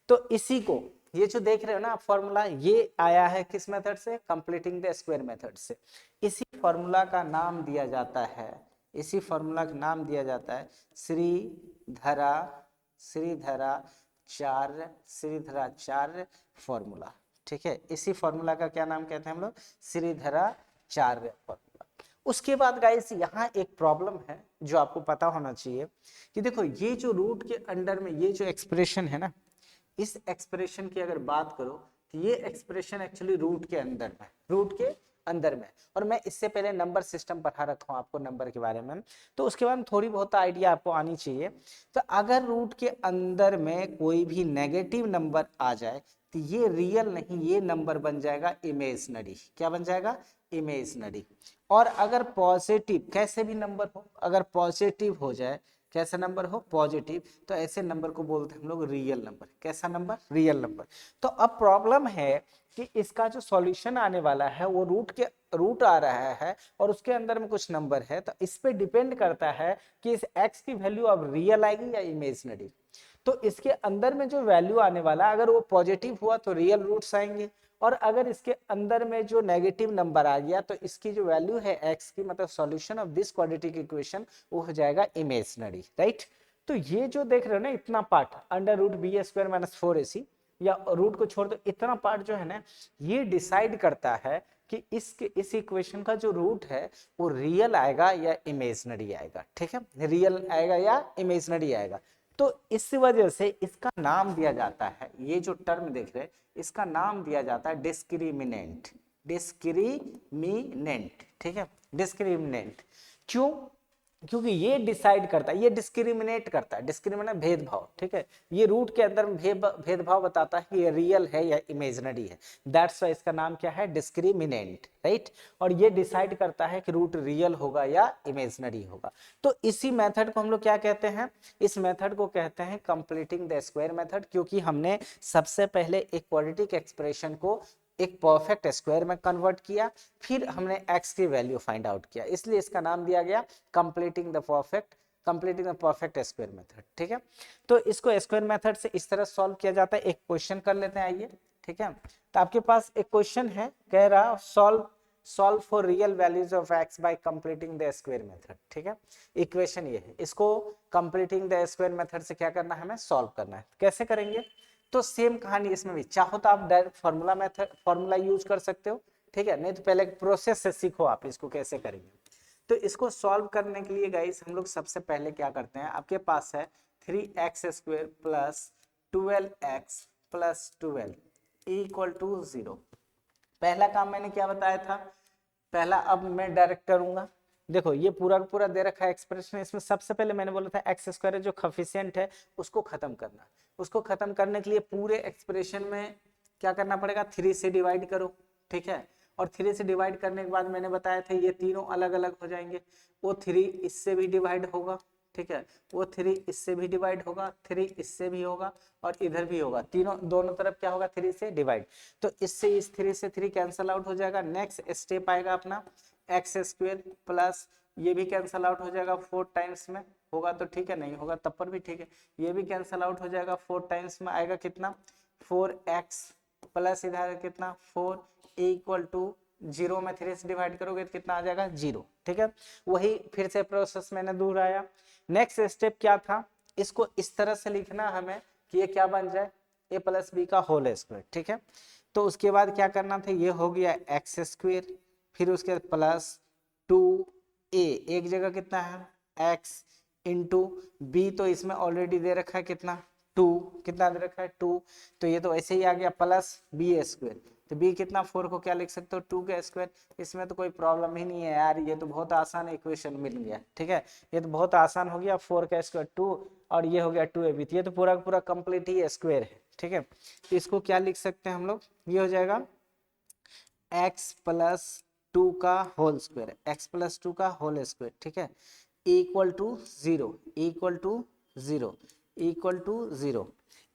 तो इसी को, ये जो देख रहे हो ना आप फॉर्मूला, ये आया है किस मेथड से, कंप्लीटिंग द स्क्वायर मेथड से। इसी फॉर्मूला का नाम दिया जाता है, इसी फॉर्मूला का नाम दिया जाता है श्रीधराचार्य फॉर्मूला, ठीक है। इसी फॉर्मूला का क्या नाम कहते हैं हम लोग, श्रीधराचार्य फॉर्मूला। उसके बाद गाइस यहाँ एक प्रॉब्लम है जो आपको पता होना चाहिए कि देखो ये जो रूट के अंडर में ये जो एक्सप्रेशन है ना, इस एक्सप्रेशन की अगर बात करो तो ये एक्सप्रेशन एक्चुअली रूट के अंदर में, रूट के अंदर में। और मैं इससे पहले नंबर सिस्टम पढ़ा रखा हूं आपको नंबर के बारे में, तो उसके बाद थोड़ी बहुत आइडिया आपको आनी चाहिए। तो अगर रूट के अंदर में कोई भी नेगेटिव नंबर आ जाए तो ये रियल नहीं, ये नंबर बन जाएगा इमेजनरी। क्या बन जाएगा, इमेजनरी। और अगर पॉजिटिव कैसे भी नंबर हो, अगर पॉजिटिव हो जाए, कैसा नंबर हो, पॉजिटिव, तो ऐसे नंबर को बोलते हैं हम लोग रियल नंबर। कैसा नंबर, रियल नंबर। तो अब प्रॉब्लम है कि इसका जो सॉल्यूशन आने वाला है वो रूट आ रहा है और उसके अंदर में कुछ नंबर है, तो इस पे डिपेंड करता है कि इस x की वैल्यू अब रियल आएगी या इमेजनरी। तो इसके अंदर में जो वैल्यू आने वाला है अगर वो पॉजिटिव हुआ तो रियल रूट्स आएंगे, और अगर इसके अंदर में जो नेगेटिव नंबर आ गया तो इसकी जो वैल्यू है x की, मतलब solution of this quadratic equation, वो हो जाएगा इमेजनरी, राइट। तो ये जो देख रहे हो ना इतना part, under root b square minus 4ac, या रूट को छोड़ दो, इतना पार्ट जो है ना, ये डिसाइड करता है कि इस इक्वेशन का जो रूट है वो रियल आएगा या इमेजनरी आएगा, ठीक है। रियल आएगा या इमेजनरी आएगा। तो इस वजह से इसका नाम दिया जाता है, ये जो टर्म देख रहे हैं इसका नाम दिया जाता है डिस्क्रिमिनेंट, डिस्क्रिमिनेंट, ठीक है, डिस्क्रिमिनेंट। क्यों, क्योंकि ये डिसाइड करता है, ये डिस्क्रिमिनेट करता है, डिस्क्रिमिनेट भेदभाव, ठीक है। ये रूट के अंदर भेदभाव बताता है कि ये रियल है या इमेजनरी है, दैट्स व्हाई इसका नाम क्या है, डिस्क्रिमिनेंट, राइट। और ये डिसाइड करता है कि रूट रियल होगा या इमेजनरी होगा। तो इसी मेथड को हम लोग क्या कहते हैं, इस मेथड को कहते हैं कंप्लीटिंग द स्क्वायर मेथड, क्योंकि हमने सबसे पहले एक क्वाड्रेटिक एक्सप्रेशन को एक परफेक्ट स्क्वायर में कन्वर्ट किया, फिर हमने x की वैल्यू फाइंड आउट किया, इसलिए इसका नाम दिया गया completing the perfect square method, ठीक है। तो इसको स्क्वायर मेथड से इस तरह सॉल्व किया जाता है। एक क्वेश्चन कर लेते हैं, आइए, ठीक है। तो आपके पास एक क्वेश्चन है, कह रहा solve for real values of x bye completing the square method, ठीक है। इक्वेशन ये है, इसको कंप्लीटिंग द स्क्वायर मेथड से क्या करना है, हमें सॉल्व करना है। कैसे करेंगे, तो सेम कहानी इसमें भी, चाहो तो आप डायरेक्ट फॉर्मूला यूज कर सकते हो, ठीक है, नहीं तो पहले प्रोसेस से सीखो आप इसको कैसे करेंगे। तो इसको सॉल्व करने के लिए गाइस हम लोग सबसे पहले क्या करते हैं, आपके पास है 3x² plus 12x plus 12 equal to 0। पहला काम मैंने क्या बताया था, पहला अब मैं डायरेक्ट करूंगा। देखो ये पूरा का पूरा दे रखा है एक्सप्रेशन, इसमें सबसे पहले मैंने बोला था x² जो कोफिशिएंट है उसको खत्म करना। उसको खत्म करने के लिए पूरे एक्सप्रेशन में क्या करना पड़ेगा, 3 से डिवाइड करो, ठीक है। और 3 से डिवाइड करने के बाद मैंने बताया था ये तीनों अलग अलग हो जाएंगे, वो 3 इससे भी डिवाइड होगा, ठीक है, वो 3 इससे भी डिवाइड होगा, 3 इससे भी होगा और इधर भी होगा, तीनों दोनों तरफ क्या होगा, 3 से डिवाइड। तो इससे इस 3 से 3 कैंसल आउट हो जाएगा। नेक्स्ट स्टेप आएगा अपना एक्स स्क्वेयर प्लस ये भी कैंसल आउट हो जाएगा 4 टाइम्स में, होगा तो ठीक है, नहीं होगा तब पर भी ठीक है। ये भी कैंसल आउट हो जाएगा 4 टाइम्स में, आएगा कितना 4x प्लस इधर कितना 4 इक्वल टू 0 में 3 से डिवाइड करोगे तो कितना आ जाएगा 0। ठीक है, वही फिर से प्रोसेस मैंने दोहराया। नेक्स्ट स्टेप क्या था, इसको इस तरह से लिखना हमें कि ये क्या बन जाए a प्लस बी का होल स्क्वायर। ठीक है, तो उसके बाद क्या करना था, ये हो गया एक्स स्क्वेयर, फिर उसके बाद प्लस 2a, एक जगह कितना है x इंटू बी, तो इसमें ऑलरेडी दे रखा है कितना 2, कितना दे रखा है 2, तो ये तो ऐसे ही आ गया प्लस बी स्क्वेयर, तो b कितना 4 को क्या लिख सकते हो 2 का स्क्वायर। इसमें तो कोई प्रॉब्लम ही नहीं है यार, ये तो बहुत आसान इक्वेशन मिल गया। ठीक है, ये तो बहुत आसान हो गया, 4 का स्क्वायर 2 और ये हो गया 2ab, ये तो पूरा पूरा कंप्लीट ही स्क्वायर है। ठीक है, तो इसको क्या लिख सकते हैं हम लोग, ये हो जाएगा x प्लस 2 का होल स्क्वायर, x प्लस 2 का होल स्क्वायर। ठीक है, equal to 0, equal to 0, equal to 0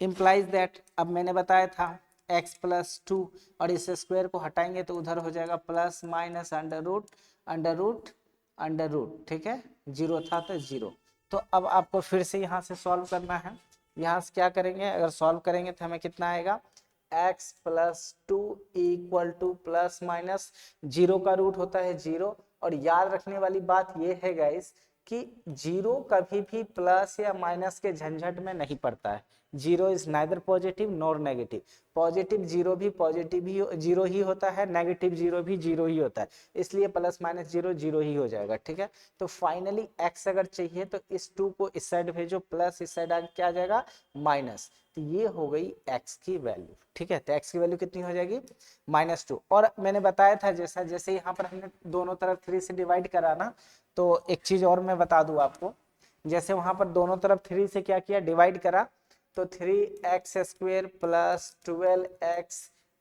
implies that, अब मैंने बताया था x प्लस 2 और इस स्क्वायर को हटाएंगे तो उधर हो जाएगा plus minus under root under root under root. ठीक है, 0 था तो 0। तो अब आपको फिर से यहाँ से सॉल्व करना है, यहाँ से क्या करेंगे, अगर सॉल्व करेंगे तो हमें कितना आएगा x plus 2 equal two plus minus 0 का रूट होता है 0, और याद रखने वाली बात ये है गाइस कि 0 कभी भी प्लस या माइनस के झंझट में नहीं पड़ता है। 0 is neither positive nor negative, positive 0 भी पॉजिटिव ही 0 ही होता है, नेगेटिव 0 भी 0 ही होता है, इसलिए प्लस माइनस 0 0 ही हो जाएगा। ठीक है, तो फाइनली x अगर चाहिए तो इस 2 को इस साइड भेजो, प्लस इस साइड आगे क्या आ जाएगा माइनस, तो ये हो गई x की वैल्यू। ठीक है, तो x की वैल्यू कितनी हो जाएगी -2। और मैंने बताया था जैसा जैसे यहाँ पर हमने दोनों तरफ 3 से डिवाइड करा ना, तो एक चीज और मैं बता दूं आपको, जैसे वहां पर दोनों तरफ 3 से क्या किया डिवाइड करा, तो 3x square plus 12x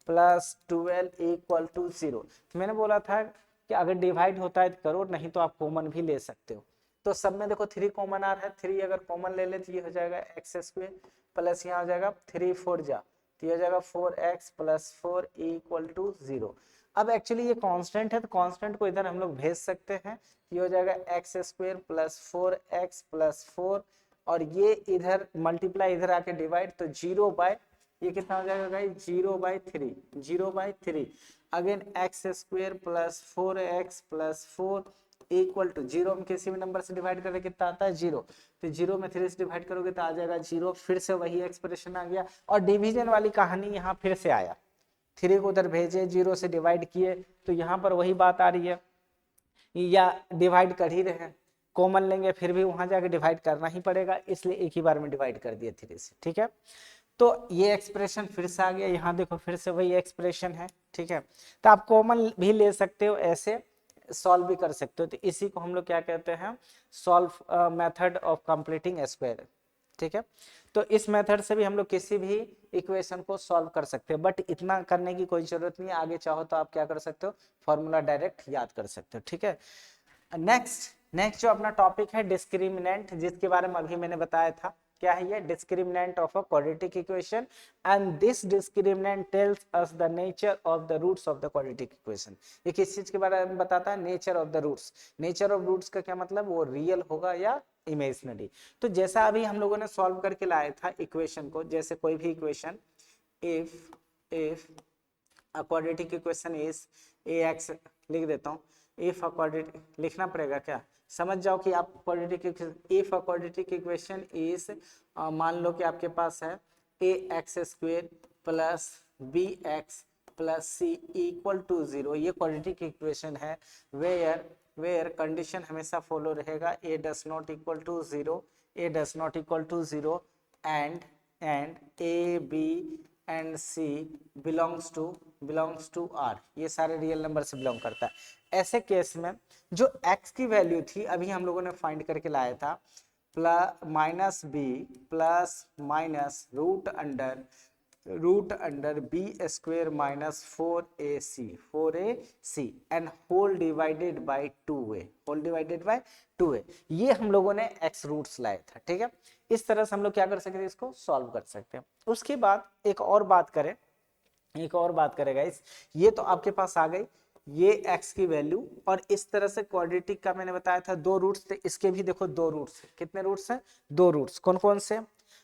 plus 12 equal to 0। मैंने बोला था कि अगर डिवाइड होता है तो करो, नहीं तो आप कॉमन भी ले सकते हो। तो सब में देखो 3 कॉमन आ रहा है, 3 अगर कॉमन ले ले तो ये हो जाएगा x स्क्वेयर प्लस यहाँ हो जाएगा 3 4 जा, तो ये हो जाएगा 4x प्लस 4 इक्वल टू 0। अब एक्चुअली ये कांस्टेंट है तो कांस्टेंट को इधर हम लोग भेज सकते हैं, ये हो जाएगा x square plus 4x plus 4, और ये इधर मल्टीप्लाई इधर आके डिवाइड, तो 0 बाय ये कितना हो जाएगा guys 0/3, 0/3 again x square plus 4x plus 4 equal to 0 में किसी भी नंबर से डिवाइड करें कितना आता है 0, तो 0 में 3 से डिवाइड करोगे तो आ जाएगा 0, फिर से वही एक्सप्रेशन आ गया। और डिवीजन वाली कहानी यहाँ फिर से आया, 3 को उधर भेजे 0 से डिवाइड किए, तो यहाँ पर वही बात आ रही है, या डिवाइड कर ही रहे हैं, कॉमन लेंगे फिर भी वहां जाके डिवाइड करना ही पड़ेगा, इसलिए एक ही बार में डिवाइड कर दिए 3 से। ठीक है, तो ये एक्सप्रेशन फिर से आ गया, यहाँ देखो फिर से वही एक्सप्रेशन है। ठीक है, तो आप कॉमन भी ले सकते हो, ऐसे सॉल्व भी कर सकते हो, तो इसी को हम लोग क्या कहते हैं solve method of completing square. ठीक है, तो इस मेथड से भी हम लोग किसी भी इक्वेशन को सॉल्व कर सकते हैं, बट इतना करने की कोई जरूरत नहीं है, आगे चाहो तो आप क्या कर सकते हो फॉर्मूला डायरेक्ट याद कर सकते हो। ठीक है, नेक्स्ट जो अपना टॉपिक है डिस्क्रिमिनेंट, जिसके बारे में अभी मैंने बताया था, क्या है ये discriminant of a quadratic equation, and this discriminant tells us the nature of the roots of the quadratic equation. ये किस चीज के बारे में बताता है, nature of the roots. Nature of roots का क्या मतलब, वो रियल होगा या इमेजिनरी। तो जैसा अभी हम लोगों ने सॉल्व करके लाया था इक्वेशन को, जैसे कोई भी equation if a quadratic equation is ax, लिख देता हूँ, इफ अ क्वाड्रेटिक लिखना पड़ेगा क्या, समझ जाओ कि आप quadratic if a quadratic equation is, मान लो कि आपके पास है ax square plus bx plus c equal to 0, ये क्वाड्रेटिक इक्वेशन है वेयर कंडीशन हमेशा फॉलो रहेगा a does not equal to 0, a does not equal to 0 and a b and c belongs to r, ये सारे real number से belong करता है। ऐसे केस में जो x की वैल्यू थी अभी हम लोगों ने फाइंड करके लाया था minus b plus minus root under b square minus 4ac and whole divided by 2a, ये हम लोगों ने x रूट्स लाया था। ठीक है, इस तरह से हम लोग क्या कर सकते हैं, इसको सॉल्व कर सकते हैं। उसके बाद एक और बात करें गाइस, ये तो आपके पास आ गई ये x की वैल्यू, और इस तरह से क्वाड्रेटिक का मैंने बताया था 2 रूट्स थे, इसके भी देखो 2 रूट्स है। कितने रूट्स हैं? 2 रूट्स। कौन कौन से?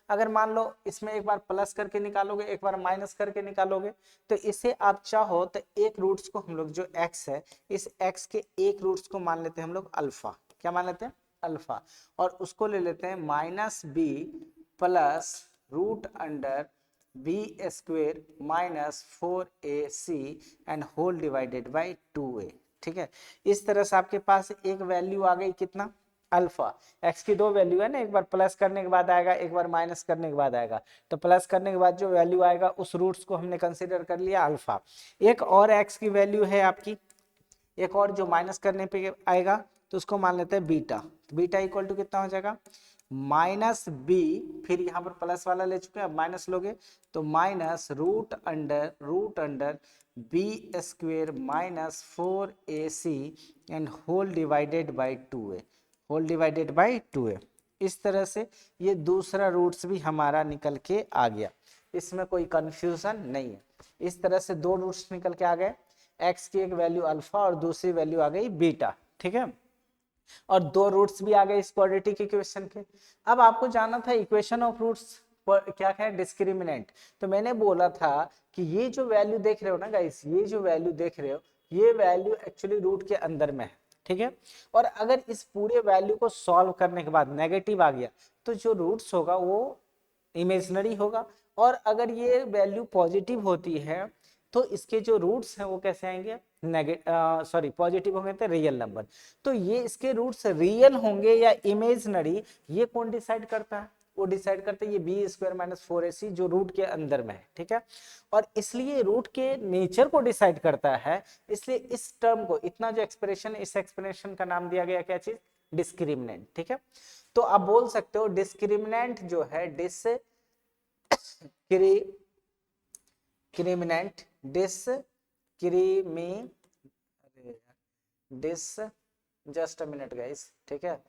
अगर मान लो इसमें एक बार प्लस करके निकालोगे, एक बार माइनस करके निकालोगे, तो इसे आप चाहो तो एक रूट्स को हम लोग जो x है, इस x के एक रूट्स को मान लेते हैं हम लोग अल्फा। क्या मान लेते हैं? अल्फा। और उसको ले लेते हैं minus b plus root under b square minus 4ac and whole divided by 2a। ठीक है, इस तरह से आपके पास एक वैल्यू आ गई, कितना? अल्फा। x की 2 वैल्यू है ना, एक बार प्लस करने के बाद आएगा, एक बार माइनस करने के बाद आएगा। तो प्लस करने के बाद जो वैल्यू आएगा उस रूट्स को हमने कंसीडर कर लिया अल्फा। एक और x की वैल्यू है आपकी, एक और जो माइनस करने पे आएगा, तो उसको मान लेते हैं बीटा। बीटा इक्वल टू कितना हो जाएगा? माइनस बी, फिर यहाँ पर प्लस वाला ले चुके हैं, अब माइनस लोगे तो minus root under b square minus 4ac and whole divided by 2a, whole divided by 2a। इस तरह से ये दूसरा रूट्स भी हमारा निकल के आ गया, इसमें कोई कंफ्यूजन नहीं है। इस तरह से 2 रूट्स निकल के आ गए, x की एक वैल्यू अल्फा और दूसरी वैल्यू आ गई बीटा। ठीक है, और 2 रूट्स भी आ गए इस क्वाड्रेटिक इक्वेशन के। अब आपको जानना था इक्वेशन ऑफ रूट्स क्या है? डिस्क्रिमिनेंट। तो मैंने बोला था कि ये जो वैल्यू देख रहे हो ना गाइस, ये जो वैल्यू देख रहे हो, ये वैल्यू एक्चुअली रूट के अंदर में है। ठीक है, और अगर इस पूरे वैल्यू को सॉल्व करने के बाद नेगेटिव आ गया, तो जो रूट्स होगा वो इमेजिनरी होगा, और अगर ये वैल्यू पॉजिटिव होती है तो इसके जो रूट्स हैं वो कैसे आएंगे? पॉजिटिव होंगे तो रियल नंबर। तो ये इसके रूट्स रियल होंगे या इमेजिनरी, ये कौन डिसाइड करता है? वो डिसाइड करते हैं ये बी स्क्वायर माइनस 4ac जो रूट के अंदर में है। ठीक है, और इसलिए रूट के नेचर को डिसाइड करता है, इसलिए इस टर्म को, इतना जो एक्सप्रेशन, इस एक्सप्रेशन का नाम दिया गया क्या चीज? डिस्क्रिमिनेंट। ठीक है, तो आप बोल सकते हो डिस्क्रिमिनेंट जो है discriminant just a minute guys. ठीक है,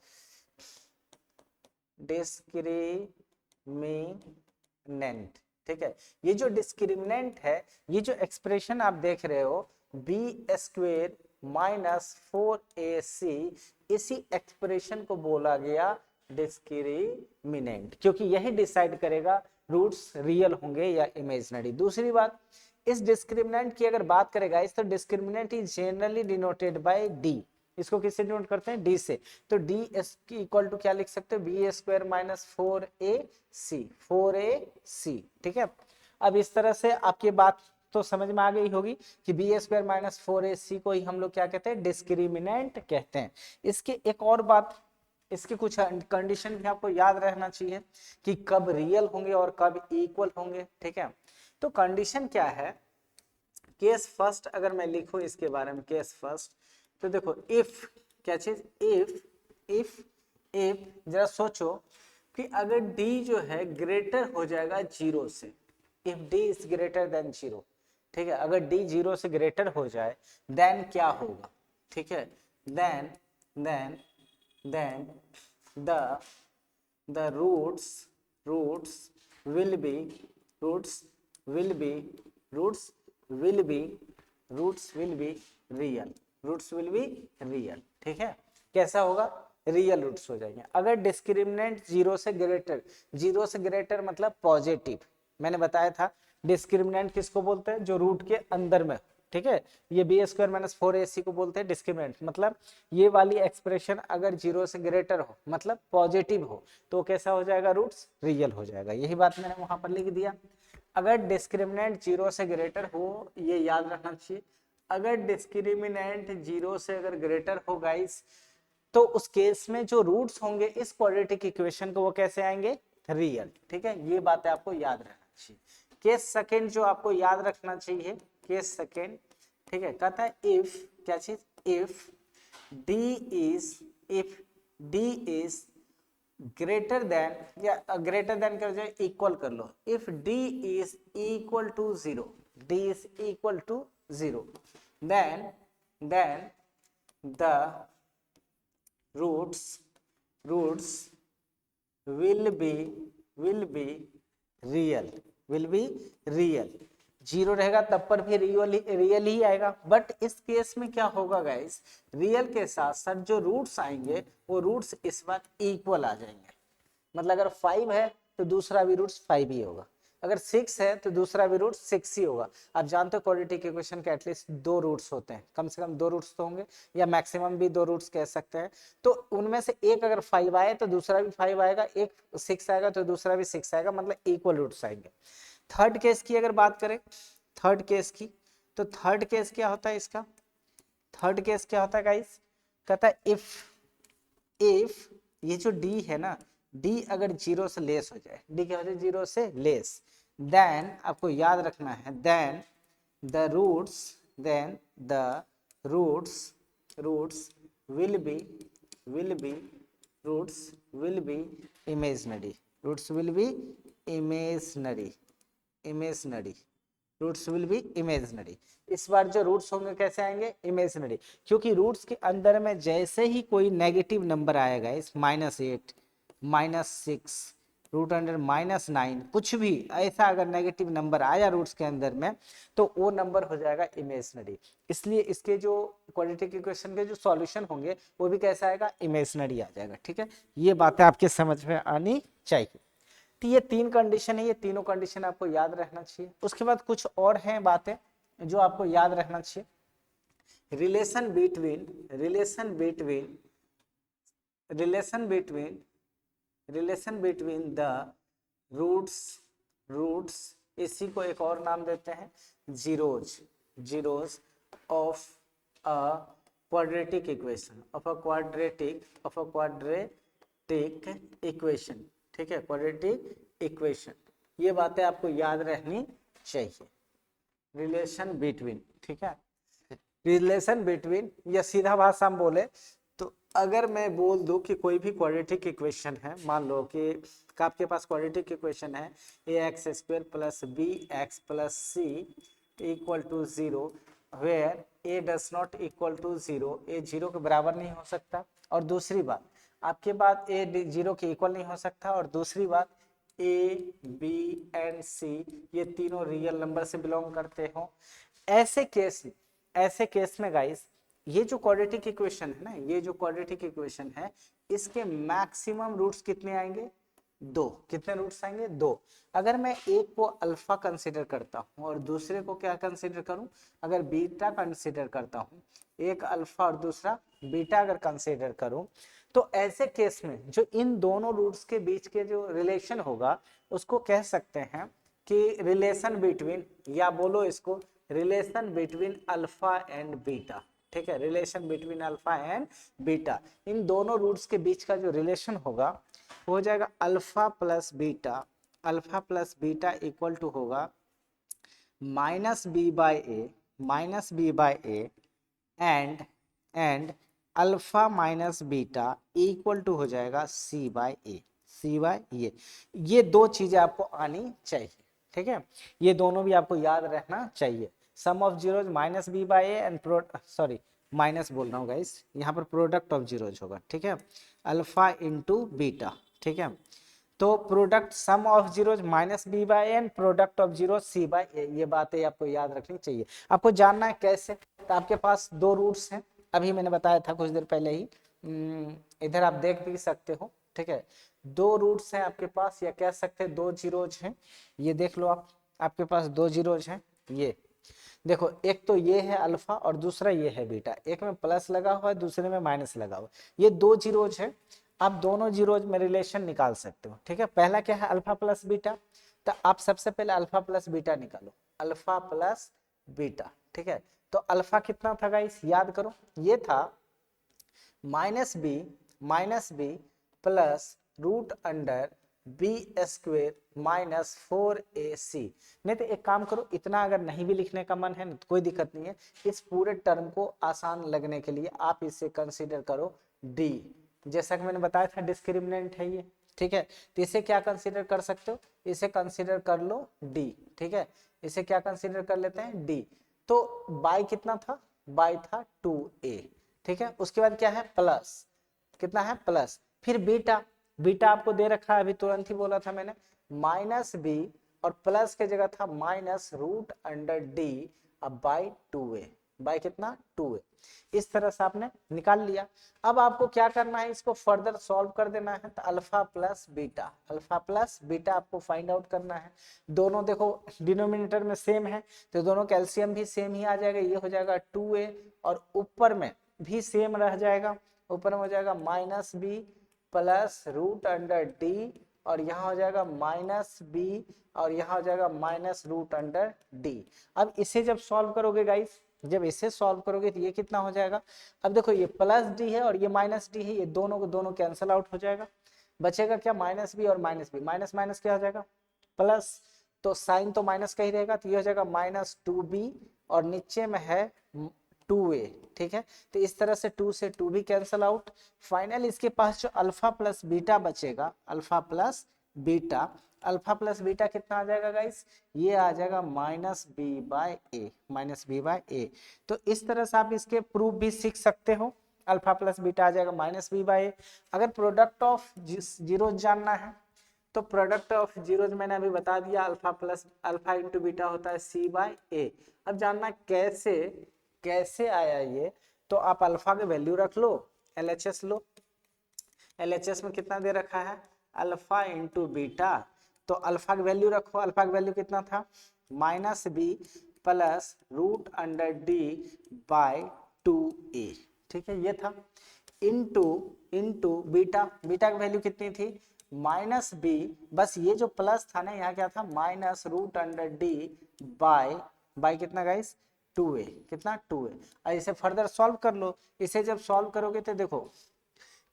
डिस्क्रिमिनेंट। ठीक है, ये जो डिस्क्रिमिनेंट है, ये जो एक्सप्रेशन आप देख रहे हो बी स्क्वेयर माइनस 4ac, इसी एक्सप्रेशन को बोला गया डिस्क्रिमिनेंट, क्योंकि यही डिसाइड करेगा रूट्स रियल होंगे या इमेजिनरी। दूसरी बात, इस डिस्क्रिमिनेंट की अगर बात करेगा इस, तो discriminant is generally denoted by d. इसको किससे डिनोट करते हैं? डी से। तो डी एस की इक्वल टू क्या लिख सकते हो? B square minus 4ac। ठीक है, अब इस तरह से आपकी बात तो समझ में आ गई होगी कि बी स्क्वायर माइनस 4ac को ही हम लोग क्या कहते हैं? डिस्क्रिमिनेंट कहते हैं। इसके एक और बात, इसके कुछ कंडीशन भी आपको याद रहना चाहिए कि कब रियल होंगे और कब इक्वल होंगे। ठीक है, तो कंडीशन क्या है? केस फर्स्ट अगर मैं लिखूं इसके बारे में, केस फर्स्ट, तो देखो इफ, क्या चीज? इफ जरा सोचो कि अगर d जो है ग्रेटर हो जाएगा 0 से, if d is greater then 0। ठीक है, अगर d 0 से ग्रेटर हो जाए देन क्या होगा? ठीक है, then the roots will be real। ठीक है, कैसा होगा? रियल रूट्स हो जाएंगे अगर डिस्क्रिमिनेंट 0 से ग्रेटर मतलब पॉजिटिव। मैंने बताया था डिस्क्रिमिनेंट किसको बोलते हैं? जो रूट के अंदर में। ठीक है, ये बी स्क्वायर माइनस 4ac को बोलते हैं डिस्क्रिमिनेंट। मतलब ये वाली एक्सप्रेशन अगर 0 से ग्रेटर हो मतलब पॉजिटिव हो, तो कैसा हो जाएगा? रूट्स रियल हो जाएगा। यही बात मैंने वहां पर लिख दिया। अगर डिस्क्रिमिनेंट 0 से ग्रेटर हो, ये याद रखना चाहिए, अगर डिस्क्रिमिनेंट 0 से अगर ग्रेटर हो गाइस, तो उस केस में जो रूट्स होंगे इस क्वाड्रेटिक इक्वेशन को वो कैसे आएंगे? रियल। ठीक है, ये बातें आपको याद रखना चाहिए। केस सेकंड जो आपको याद रखना चाहिए, केस सेकंड, ठीक है, कहता है इफ, क्या चीज? If d is greater than, या ग्रेटर देन कर जाए इक्वल कर लो, if d is equal to 0, d is equal to 0, then the roots will be real। Zero रहेगा तब पर भी रियल ही आएगा। बट इस केस में क्या होगा गाइस, रियल के साथ साथ जो रूट्स आएंगे वो रूट्स इस बार इक्वल आ जाएंगे। मतलब अगर 5 है तो दूसरा भी रूट्स 5 ही होगा, अगर 6 है तो दूसरा भी रूट 6 ही होगा। आप जानते हो क्वाड्रेटिक इक्वेशन के एटलीस्ट 2 रूट्स होते हैं, कम से कम 2 रूट्स तो होंगे, या मैक्सिमम भी 2 रूट्स कह सकते हैं। तो उनमें से एक अगर 5 आए तो दूसरा भी 5 आएगा, एक 6 आएगा तो दूसरा भी 6 आएगा, मतलब इक्वल रूट्स आएंगे। थर्ड केस की अगर बात करें, थर्ड केस की, तो थर्ड केस क्या होता है इसका, थर्ड केस क्या होता है गाइस, कहता है इफ ये जो डी है ना, डी अगर जीरो से लेस हो जाए, डी क्या हो जाए, जीरो से लेस, देन आपको याद रखना है, then the roots will be imaginary, roots will be imaginary, roots will be imaginary. इस बार जो रूट्स होंगे कैसे आएंगे, इमेजिनरी, क्योंकि रूट्स के अंदर में जैसे ही कोई नेगेटिव नंबर आएगा, इस -8 -6 रूट अंडर -9 कुछ भी ऐसा अगर नेगेटिव नंबर आया रूट्स के अंदर में तो वो नंबर हो जाएगा इमेजिनरी। इसलिए इसके जो क्वाड्रेटिक इक्वेशन के जो सॉल्यूशन होंगे वो भी कैसा आएगा, इमेजिनरी आ जाएगा। ठीक है, ये बातें आपके समझ में आनी चाहिए। तो ये 3 कंडीशन है, ये तीनों कंडीशन आपको याद रखना चाहिए। उसके बाद कुछ और हैं बातें जो आपको याद रखना चाहिए। रिलेशन बिटवीन द रूट्स, इसी को एक और नाम देते हैं zeros of a quadratic equation, equation. ठीक है, क्वाड्रेटिक इक्वेशन, ये बातें आपको याद रहनी चाहिए। रिलेशन बिटवीन, ठीक है, रिलेशन बिटवीन, या सीधा भाषा में बोले तो अगर मैं बोल दूं कि कोई भी क्वाड्रेटिक इक्वेशन है, मान लो कि आपके पास क्वाड्रेटिक इक्वेशन है ax² + bx + c = 0, where a does not equal to 0, a 0 के बराबर नहीं हो सकता, और दूसरी बात आपके पास a 0 के इक्वल नहीं हो सकता, और दूसरी बात a b एंड c ये तीनों रियल नंबर से बिलोंग करते हो। ऐसे केस में गाइस ये जो क्वाड्रेटिक इक्वेशन है ना, ये जो क्वाड्रेटिक इक्वेशन है इसके मैक्सिमम रूट्स कितने आएंगे, 2। कितने रूट्स आएंगे, 2। अगर मैं एक को अल्फा कंसीडर करता हूं और दूसरे को क्या कंसीडर करूं, अगर बीटा कंसीडर करता हूं, एक अल्फा और दूसरा बीटा अगर कंसीडर करूं, तो ऐसे केस में जो इन दोनों रूट्स के बीच के जो रिलेशन होगा उसको कह सकते हैं कि रिलेशन बिटवीन, या बोलो इसको relation between alpha and beta. ठीक है, relation between alpha and beta, इन दोनों रूट्स के बीच का जो रिलेशन होगा हो जाएगा alpha plus beta equal to होगा -b/a and alpha minus beta equal to हो जाएगा c/a। ये दो चीजें आपको आनी चाहिए। ठीक है, ये दोनों भी आपको याद रखना चाहिए। Sum of zeros -b/a and minus बोल रहा हूँ गाइस, यहाँ पर प्रोडक्ट ऑफ जीरोज होगा। ठीक है, अल्फा इंटू बीटा। ठीक है, तो product sum of zeros -b/a and product of zero c/a, ये बातें आपको याद रखनी चाहिए। आपको जानना है कैसे, तो आपके पास 2 रूट्स हैं, अभी मैंने बताया था कुछ देर पहले ही, इधर आप देख भी सकते हो। ठीक है, 2 रूट्स हैं आपके पास, या कह सकते हैं 2 जीरोज हैं, ये देख लो आप, आपके पास 2 जीरोज हैं। ये देखो, एक तो ये है अल्फा और दूसरा ये है बीटा, एक में प्लस लगा हुआ है दूसरे में माइनस लगा हुआ है, ये 2 जीरोज है। आप दोनों जीरोज में रिलेशन निकाल सकते हो। ठीक है, पहला क्या है, अल्फा प्लस बीटा, तो आप सबसे पहले अल्फा प्लस बीटा निकालो, अल्फा प्लस बीटा। ठीक है, तो अल्फा कितना था गाइस, याद करो, ये था -b plus root under b² -4ac। नहीं तो एक काम करो, इतना अगर नहीं भी लिखने का मन है ना तो कोई दिक्कत नहीं है, इस पूरे टर्म को आसान लगने के लिए आप इसे कंसीडर करो d, जैसा कि मैंने बताया था डिस्क्रिमिनेंट है ये। ठीक है, तो इसे क्या कंसीडर कर सकते हो, इसे कंसीडर कर लो d। ठीक है, इसे क्या कंसीडर कर लेते हैं, d। तो बाय कितना था, बाय था 2a। ठीक है, उसके बाद क्या है, प्लस, कितना है, प्लस, फिर बीटा, बीटा आपको दे रखा है, अभी तुरंत ही बोला था मैंने, -b और प्लस के जगह था माइनस रूट अंडर डी अब बाई 2a, बाई कितना 2a। इस तरह से आपने निकाल लिया। अब आपको क्या करना है, इसको फर्दर सॉल्व कर देना है। तो अल्फा प्लस बीटा आपको फाइंड आउट करना है। दोनों देखो डिनोमिनेटर में सेम है तो दोनों कैल्शियम भी सेम ही आ जाएगा, ये हो जाएगा 2a और ऊपर में भी सेम रह जाएगा, ऊपर में हो जाएगा minus b plus root under d और यहाँ हो जाएगा माइनस बी और यहाँ हो जाएगा माइनस रूट अंडर डी। अब इसे जब सॉल्व करोगे गाइस, जब इसे सॉल्व करोगे तो ये कितना हो जाएगा, अब देखो ये प्लस डी है और ये माइनस डी है, ये दोनों को दोनों कैंसिल आउट हो जाएगा, बचेगा क्या माइनस बी और माइनस बी, माइनस माइनस क्या हो जाएगा प्लस, तो साइन तो माइनस का ही रहेगा, तो ये हो जाएगा माइनस 2b और नीचे में है 2a। ठीक है, तो इस तरह से 2 से 2 भी कैंसिल आउट। फाइनल इसके पास जो अल्फा प्लस बीटा बचेगा, अल्फा प्लस बीटा कितना आ जाएगा गाइस, ये आ जाएगा माइनस बी बाय ए। तो इस तरह से आप इसके प्रूफ भी सीख सकते हो, अल्फा प्लस बीटा आ जाएगा माइनस बी बाय ए। अगर प्रोडक्ट ऑफ जीरो जानना है तो प्रोडक्ट ऑफ जीरोज मैंने अभी बता दिया, अल्फा इंटू बीटा होता है सी बाय ए। अब जानना कैसे आया ये, तो आप अल्फा के वैल्यू रख लो, एलएचएस लो, एलएचएस में कितना दे रखा है अल्फा इंटू बीटा, तो अल्फा की वैल्यू रखो, अल्फा की वैल्यू कितना था minus b plus root under d by 2a। ठीक है, ये था इंटू बीटा की वैल्यू कितनी थी माइनस बी, बस ये जो प्लस था ना यहाँ क्या था minus root under d by कितना गाइस 2a, कितना 2a। और इसे फर्दर सॉल्व कर लो, इसे जब सॉल्व करोगे तो देखो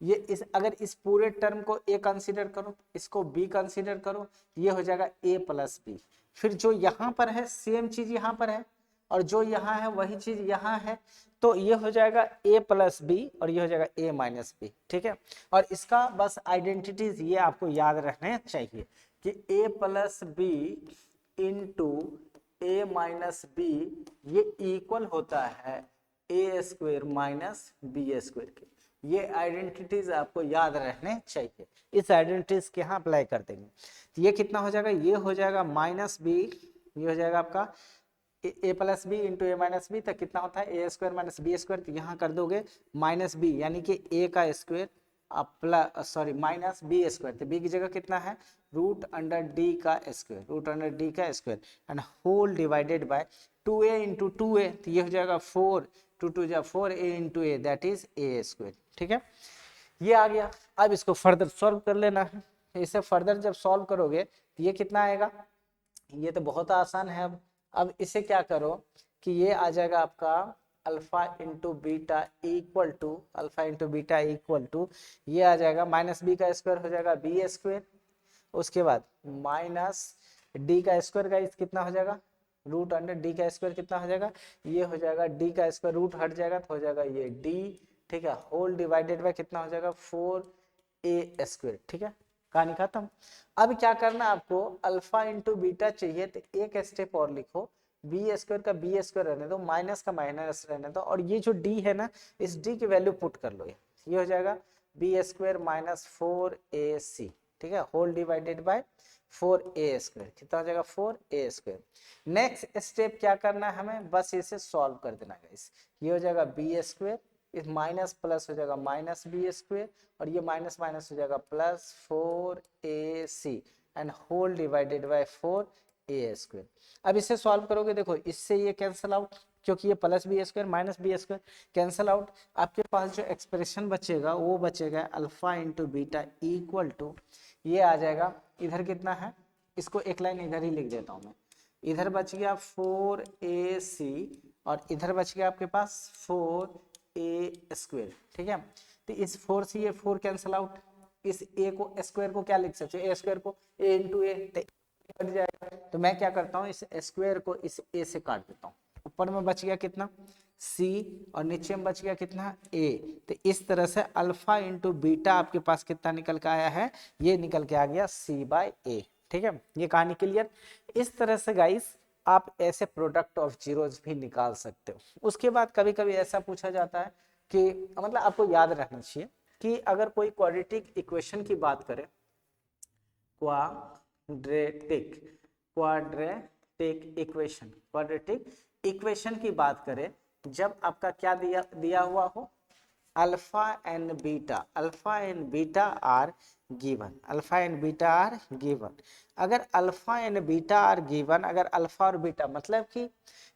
ये अगर इस पूरे टर्म को a कंसीडर करो, इसको b कंसीडर करो, ये हो जाएगा a प्लस बी। फिर जो यहाँ पर है सेम चीज यहाँ पर है और जो यहाँ है वही चीज यहाँ है, तो ये हो जाएगा a प्लस बी और ये हो जाएगा a माइनस बी। ठीक है, और इसका बस आइडेंटिटीज ये आपको याद रखने चाहिए कि a plus b into a minus b ये इक्वल होता है a square minus b square के। ये आइडेंटिटीज आपको याद रहने चाहिए, इस आइडेंटिटीज के यहाँ अप्लाई कर देंगे। तो ये कितना हो जाएगा, ये हो जाएगा माइनस बी, ये हो जाएगा आपका ए plus b into a minus B, तो कितना होता है a square minus b square, तो यहाँ कर दोगे माइनस बी यानी कि ए का square plus minus b square, तो बी की जगह कितना है रूट अंडर डी का square and whole divided by 2a into 2a, तो ये हो जाएगा 4 2 2 जा 4 a into A that is a square. ठीक है, ये आ गया। अब इसको फर्दर सॉल्व कर लेना है, इसे फर्दर जब सॉल्व करोगे तो ये कितना आएगा, ये तो बहुत आसान है। अब इसे क्या करो कि ये आ जाएगा आपका alpha into beta equal to ये आ जाएगा माइनस बी का स्क्वायर हो जाएगा बी स्क्वायर, उसके बाद माइनस डी का स्क्वायर का कितना हो जाएगा रूट अंडर डी का स्क्वायर कितना हो जाएगा, ये हो जाएगा डी का स्क्वायर रूट हट जाएगा तो हो जाएगा ये डी। ठीक है, होल डिवाइडेड बाय कितना हो जाएगा 4a स्क्वायर। ठीक है, कहानी खत्म। अब क्या करना है आपको, अल्फा इंटू बीटा चाहिए तो एक स्टेप और लिखो, बी स्क्वायर का बी स्क्वायर रहने दो, माइनस का माइनस रहने दो, और ये जो डी है ना इस डी की वैल्यू पुट कर लो, ये हो जाएगा बी स्क्वायर माइनस 4ac। ठीक है, whole divided by 4a square कितना हो जाएगा 4a स्क्वायर। नेक्स्ट स्टेप क्या करना है हमें, बस इसे सॉल्व कर देना गाइस, ये हो जाएगा बी स्क्वायर, इस माइनस प्लस हो जाएगा माइनस बी स्क्वायर और ये माइनस माइनस हो जाएगा plus 4ac and whole divided by 4a square. अब इसे सॉल्व करोगे, देखो इससे ये कैंसिल आउट क्योंकि ये plus b square minus b square cancel out, आपके पास जो एक्सप्रेशन बचेगा वो बचेगा alpha into beta equal to ये आ जाएगा, इधर कितना है इसको एक लाइन इधर ही लिख देता हूँ मैं, इधर बच गया 4ac और इधर बच गया आपके पास 4a स्क्वायर। ठीक है, तो इस 4 से ये 4 कैंसिल आउट, इस a को स्क्वायर को क्या लिख सकते हो, a स्क्वायर को a इंटू ए कट जाएगा, तो मैं क्या करता हूँ इस स्क्वायर को इस a से काट देता हूँ, ऊपर में बच गया कितना c और नीचे में बच गया कितना a। तो इस तरह से अल्फा इंटू बीटा आपके पास कितना निकल के आया है, ये निकल के आ गया c बाय a। ठीक है, ये कहानी क्लियर। इस तरह से गाइस आप ऐसे प्रोडक्ट ऑफ जीरोज भी निकाल सकते हो। उसके बाद कभी कभी ऐसा पूछा जाता है कि मतलब आपको याद रखना चाहिए कि अगर कोई क्वाड्रेटिक इक्वेशन की बात करें, क्वाड्रेटिक इक्वेशन। क्वाड्रेटिक इक्वेशन की बात करें, जब आपका क्या दिया हुआ हो, alpha and beta are given, alpha and beta are given. अगर alpha and beta are given, अगर अल्फा और बीटा मतलब कि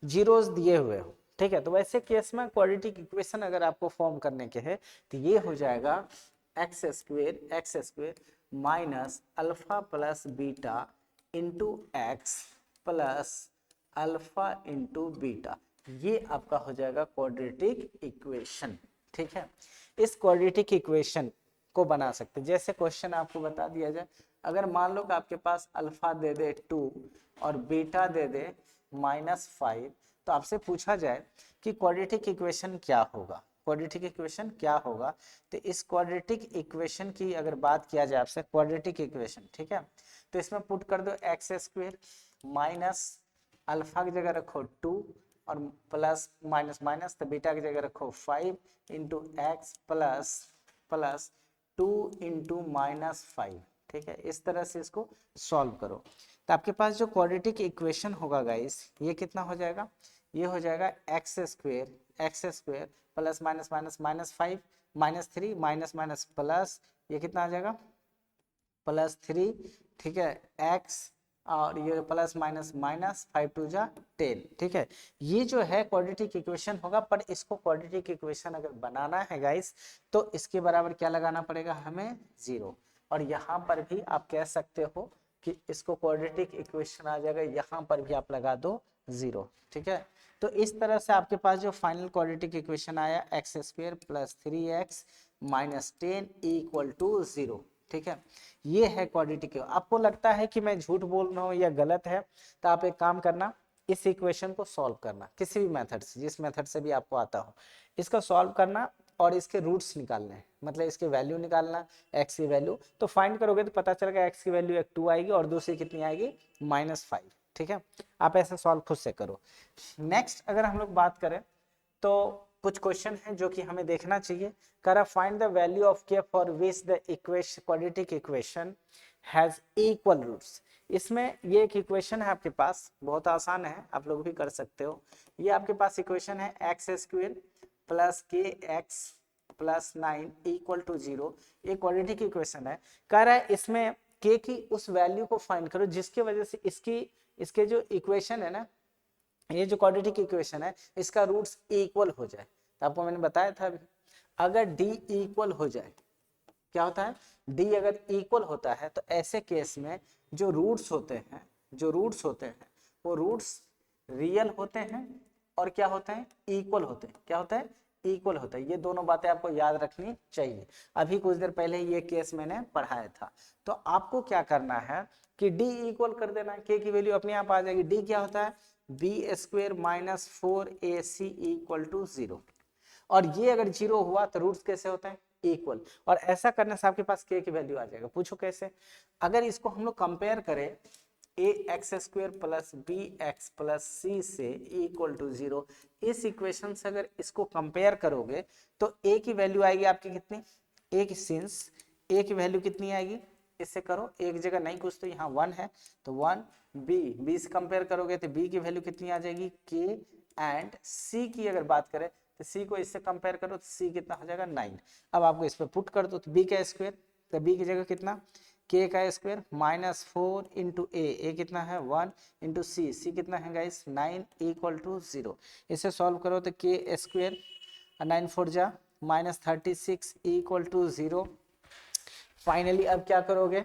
जीरोस दिए हुए हो, ठीक है, तो वैसे केस में क्वाड्रेटिक इक्वेशन अगर आपको फॉर्म करने के हैं तो ये हो जाएगा x square minus alpha plus beta into x plus alpha into beta, ये आपका हो जाएगा क्वाड्रेटिक इक्वेशन। ठीक है, इस क्वाड्रेटिक इक्वेशन को बना सकते हैं। जैसे क्वेश्चन आपको बता दिया जाए, अगर मान लो कि आपके पास अल्फा दे दे 2 और बीटा दे दे -5, तो आपसे पूछा जाए कि क्वाड्रेटिक इक्वेशन क्या होगा, क्वाड्रेटिक इक्वेशन क्या होगा। तो इस क्वाड्रेटिक इक्वेशन की अगर बात किया जाए आपसे, क्वाड्रेटिक इक्वेशन, ठीक है, तो इसमें पुट कर दो एक्स स्क्वेयर माइनस अल्फा की जगह रखो 2 और प्लस माइनस माइनस, तो बीटा की जगह रखो 5 इंटू एक्स प्लस 2 इंटू -5। ठीक है, इस तरह से इसको सॉल्व करो, तो आपके पास जो क्वाड्रेटिक इक्वेशन होगा गाइस, ये कितना हो जाएगा, ये हो जाएगा x square plus minus minus -5 -3 minus minus plus, ये कितना आ जाएगा +3। ठीक है, एक्स और ये प्लस माइनस माइनस 5 2 जा 10। ठीक है, ये जो है क्वाड्रेटिक इक्वेशन होगा, पर इसको क्वाड्रेटिक इक्वेशन अगर बनाना है गाइस, तो इसके बराबर क्या लगाना पड़ेगा हमें, 0। और यहाँ पर भी आप कह सकते हो कि इसको क्वाड्रेटिक इक्वेशन आ जाएगा, यहाँ पर भी आप लगा दो 0। ठीक है, तो इस तरह से आपके पास जो फाइनल क्वाड्रेटिक इक्वेशन आया x square plus 3x minus 10 equal to 0। ठीक है, ये है क्वाड्रेटिक। आपको लगता है कि मैं झूठ बोल रहा हूँ या गलत है, तो आप एक काम करना, इस इक्वेशन को सॉल्व करना किसी भी मेथड से, जिस मेथड से भी आपको आता हो, इसका सॉल्व करना और इसके रूट्स निकालने हैं, मतलब इसके वैल्यू निकालना, एक्स की वैल्यू। तो फाइंड करोगे तो पता चलेगा एक्स की वैल्यू एक 2 आएगी और दूसरी कितनी आएगी -5। ठीक है, आप ऐसे सॉल्व खुद से करो। नेक्स्ट अगर हम लोग बात करें तो कुछ क्वेश्चन है जो कि हमें देखना चाहिए। करा find the value of k for which the equation quadratic equation has equal roots. इसमें ये एक इक्वेशन है आपके पास, बहुत आसान है, आप लोग भी कर सकते हो। ये आपके पास इक्वेशन है एक्स स्क्वेयर प्लस के एक्स प्लस 9 इक्वल टू 0। ये क्वाड्रेटिक इक्वेशन है। कह रहा है इसमें के की उस वैल्यू को फाइंड करो जिसकी वजह से इसके जो इक्वेशन है ना, ये जो क्वाड्रेटिक इक्वेशन है, इसका रूट्स इक्वल हो जाए। तो आपको मैंने बताया था अभी, अगर डी इक्वल हो जाए, क्या होता है, डी अगर इक्वल होता है तो ऐसे केस में जो रूट्स होते हैं वो रूट्स रियल होते हैं और क्या होते हैं, इक्वल होते हैं। क्या होता है, इक्वल होता है। ये दोनों बातें आपको याद रखनी चाहिए। अभी कुछ देर पहले ये केस मैंने पढ़ाया था। तो आपको क्या करना है कि डी इक्वल कर देना, के की वैल्यू अपने आप आ जाएगी। डी क्या होता है, b square minus 4ac equal to 0। और ये अगर 0 हुआ तो रूट्स कैसे होते हैं, इक्वल। और ऐसा करने से आपके पास के की वैल्यू आ जाएगा। पूछो कैसे, अगर इसको हम लोग कंपेयर करें a x square plus b x plus c से इक्वल टू 0, इस इक्वेशन से अगर इसको कंपेयर करोगे तो ए की वैल्यू आएगी आपकी कितनी, ए की सिंस ए की वैल्यू कितनी आएगी, इससे करो, एक जगह नहीं कुछ तो यहाँ 1 है तो 1, बी से कंपेयर करोगे तो बी की वैल्यू कितनी आ जाएगी के, एंड सी की अगर बात करें तो सी को इससे कंपेयर करो तो सी कितना हो जाएगा 9। अब आपको इस पर पुट कर दो तो बी का स्क्वायर, तो बी की जगह कितना, के का स्क्वायर -4 इंटू ए कितना है 1 इंटू सी कितना है गाइस 9 इक्वल टू 0। इसे सॉल्व करो तो के स्क्वायर 9 4 जा -36 इक्वल टू 0। फाइनली अब क्या करोगे,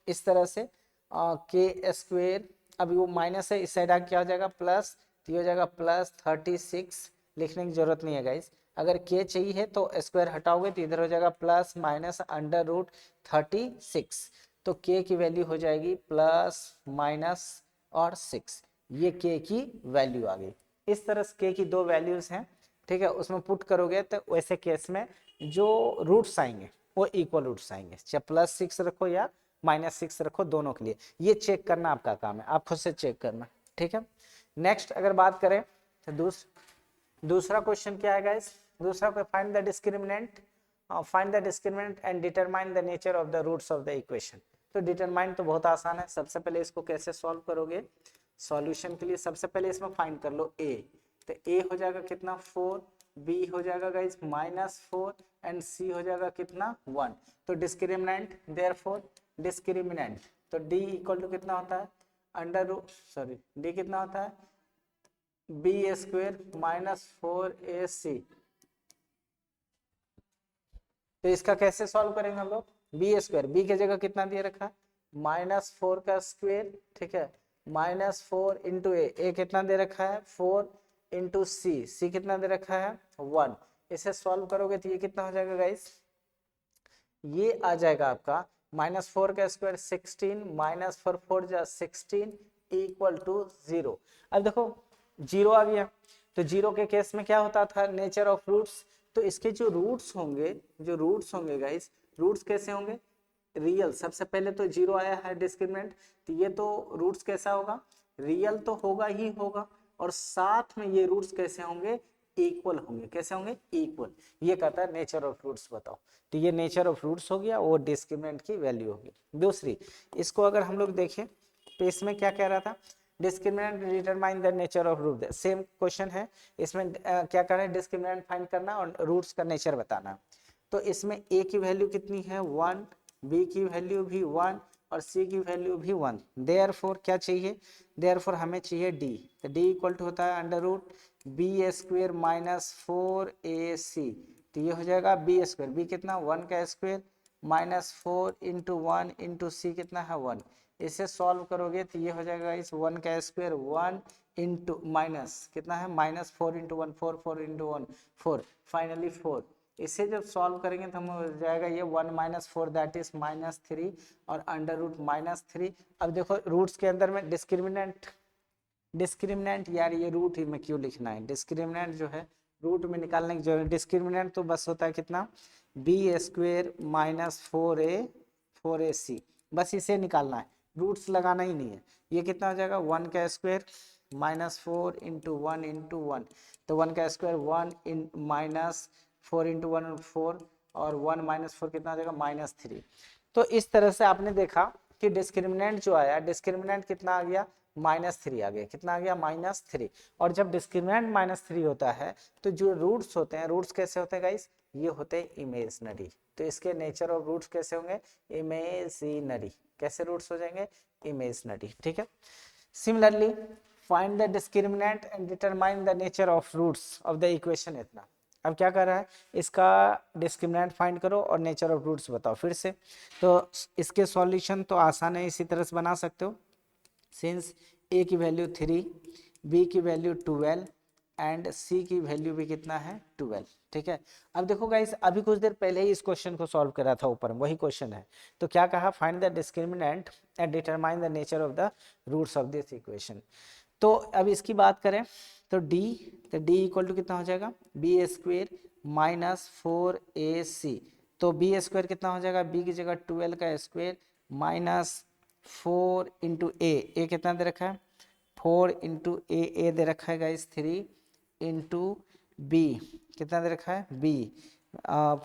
इस तरह से के स्क्वेयर, अभी वो माइनस है, इस साइड आगे क्या हो जाएगा प्लस, तो हो जाएगा +36। लिखने की जरूरत नहीं है गाइस, अगर के चाहिए तो स्क्वायर हटाओगे तो इधर हो जाएगा प्लस माइनस √36। तो के की वैल्यू हो जाएगी प्लस माइनस और 6, ये के की वैल्यू आ गई। इस तरह से के की दो वैल्यूज हैं, ठीक है, उसमें पुट करोगे तो वैसे केस में जो रूट्स आएंगे वो इक्वल रूट्स आएंगे, चाहे +6 रखो या -6 रखो, दोनों के लिए। ये चेक करना आपका काम है, आप खुद से चेक करना। ठीक है, नेक्स्ट अगर बात करें तो दूसरा क्वेश्चन क्या है गाइस, दूसरा को find the discriminant and determine the nature of the roots of the equation. तो डिटरमाइन तो बहुत आसान है। सबसे पहले इसको कैसे सॉल्व करोगे, सॉल्यूशन के लिए सबसे पहले इसमें फाइंड कर लो a, तो a हो जाएगा कितना 4, b हो जाएगा गाइस -4 एंड c हो जाएगा कितना 1। तो डिस्क्रिमिनेंट, देयरफॉर डिस्क्रिमिनेंट, तो d इक्वल टू कितना होता है अंडर रूट, सॉरी d कितना होता है b² -4ac। तो इसका कैसे सॉल्व करेंगे हम लोग, b², b की जगह कितना दिए रखा है -4 का स्क्वायर, ठीक है, -4 इंटू ए कितना दे रखा है 4 इंटू सी कितना दे रखा है 1। इसे सॉल्व करोगे तो ये कितना हो जाएगा गाइस, ये आ जाएगा आपका -4 का स्क्वायर 16 -4 4 जा 16 इक्वल टू 0। अब देखो 0 आ गया, तो 0 के केस में क्या होता था नेचर ऑफ रूट्स, तो इसके जो रूट्स होंगे गाइस, रूट्स कैसे होंगे रियल। सबसे पहले तो 0 आया है डिस्क्रिमिनेंट, तो ये तो रूट्स कैसा होगा रियल तो होगा ही होगा, और साथ में ये रूट्स कैसे होंगे इक्वल होंगे। कैसे होंगे इक्वल, ये कहता है नेचर ऑफ रूट्स बताओ। तो ये नेचर ऑफ रूट्स हो गया, वो डिस्क्रिमिनेंट की वैल्यू होगी। दूसरी, इसको अगर हम लोग देखें तो इसमें क्या कह रहा था, discriminant determine the nature of root. Same question है, इसमें क्या कर रहे हैं डिस्क्रिमिनेंट फाइंड करना और रूट्स का नेचर बताना। तो इसमें a की वैल्यू कितनी है 1, b की वैल्यू भी 1 और c की वैल्यू भी 1। देयरफॉर क्या चाहिए, देयरफॉर हमें चाहिए d, तो d इक्वल टू होता है अंडर रूट b² -4ac। तो ये हो जाएगा b², b कितना 1 का स्क्वायर -4 इंटू 1 इंटू सी कितना है 1। इसे सॉल्व करोगे तो ये हो जाएगा इस 1 का स्क्वायर 1 इंटू माइनस कितना है -4 इंटू 1 4 4 इंटू 1 4 फाइनली 4। इसे जब सॉल्व करेंगे तो हम हो जाएगा ये 1 -4 दैट इज -3 और अंडर रूट -3। अब देखो रूट्स के अंदर में डिस्क्रिमिनेंट यार ये रूट ही में क्यों लिखना है, डिस्क्रिमिनेंट जो है रूट में निकालने की जरूरत, डिस्क्रिमिनेंट तो बस होता है कितना b² -4ac, बस इसे निकालना है, रूट्स लगाना ही नहीं है। ये कितना हो जाएगा 1 का स्क्वायर -4 इंटू 1 इंटू 1, तो 1 का स्क्वायर 1 इन -4 इंटू 1 4 और 1 -4 कितना हो जाएगा -3। तो इस तरह से आपने देखा कि डिस्क्रिमिनेंट जो आया, डिस्क्रिमिनेंट कितना आ गया -3 आ गया, कितना आ गया -3। और जब डिस्क्रिमिनेंट -3 होता है तो जो रूट्स होते हैं, रूट्स कैसे होते हैं गाइस, ये होते हैं इमेजिनरी। तो इसके नेचर ऑफ रूट्स कैसे होंगे इमेजिनरी, कैसे रूट्स हो जाएंगे इमेजिनरी, ठीक है। Similarly find the discriminant and determine the nature of roots of the equation. इतना अब क्या कर रहा है, इसका डिस्क्रिमिनेंट फाइंड करो और नेचर ऑफ रूट्स बताओ फिर से। तो इसके सॉल्यूशन तो आसान है, इसी तरह से बना सकते हो। सिंस a की वैल्यू 3, b की वैल्यू 12 एंड c की वैल्यू भी कितना है 12, ठीक है। अब देखो गाइस, अभी कुछ देर पहले ही इस क्वेश्चन को सॉल्व करा था, ऊपर वही क्वेश्चन है। तो क्या कहा, find the discriminant and determine the nature of the roots of this equation. तो अब इसकी बात करें तो d, तो d इक्वल टू कितना हो जाएगा b² -4ac। तो b² कितना हो जाएगा, b की जगह 12 का स्क्वायर -4 इंटू ए कितना दे रखा है 4 इंटू ए दे रखा है गाइस 3 इंटू बी कितना दे रखा है b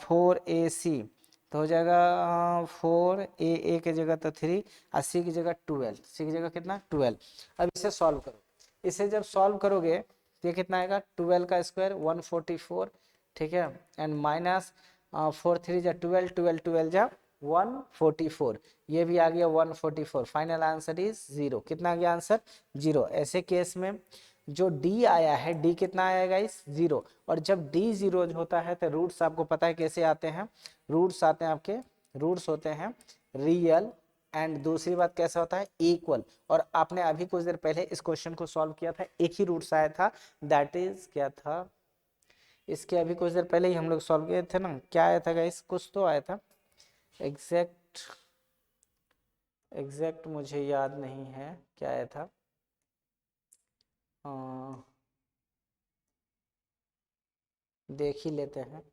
4ac। तो हो जाएगा 4 ए की जगह तो 3 और सी की जगह 12, सी की जगह कितना 12। अब इसे सॉल्व करो, इसे जब सॉल्व करोगे तो ये कितना आएगा 12 का स्क्वायर 144, ठीक है, एंड माइनस 4 3 जा 12 12 12 जा 144, ये भी आ गया 144। Final answer is 0। कितना आ गया आंसर 0। ऐसे केस में जो d आया है, d कितना आया गाइस 0, और जब d 0 होता है तो रूट्स आपको पता है कैसे आते हैं, रूट्स आते हैं आपके, रूट्स होते हैं रियल एंड दूसरी बात कैसा होता है इक्वल। और आपने अभी कुछ देर पहले इस क्वेश्चन को सॉल्व किया था, एक ही रूट्स आया था, दैट इज क्या था, इसके अभी कुछ देर पहले ही हम लोग सॉल्व किए थे ना, क्या आया था गाइस, कुछ तो आया था, एग्जैक्ट मुझे याद नहीं है क्या आया था। देख ही लेते हैं,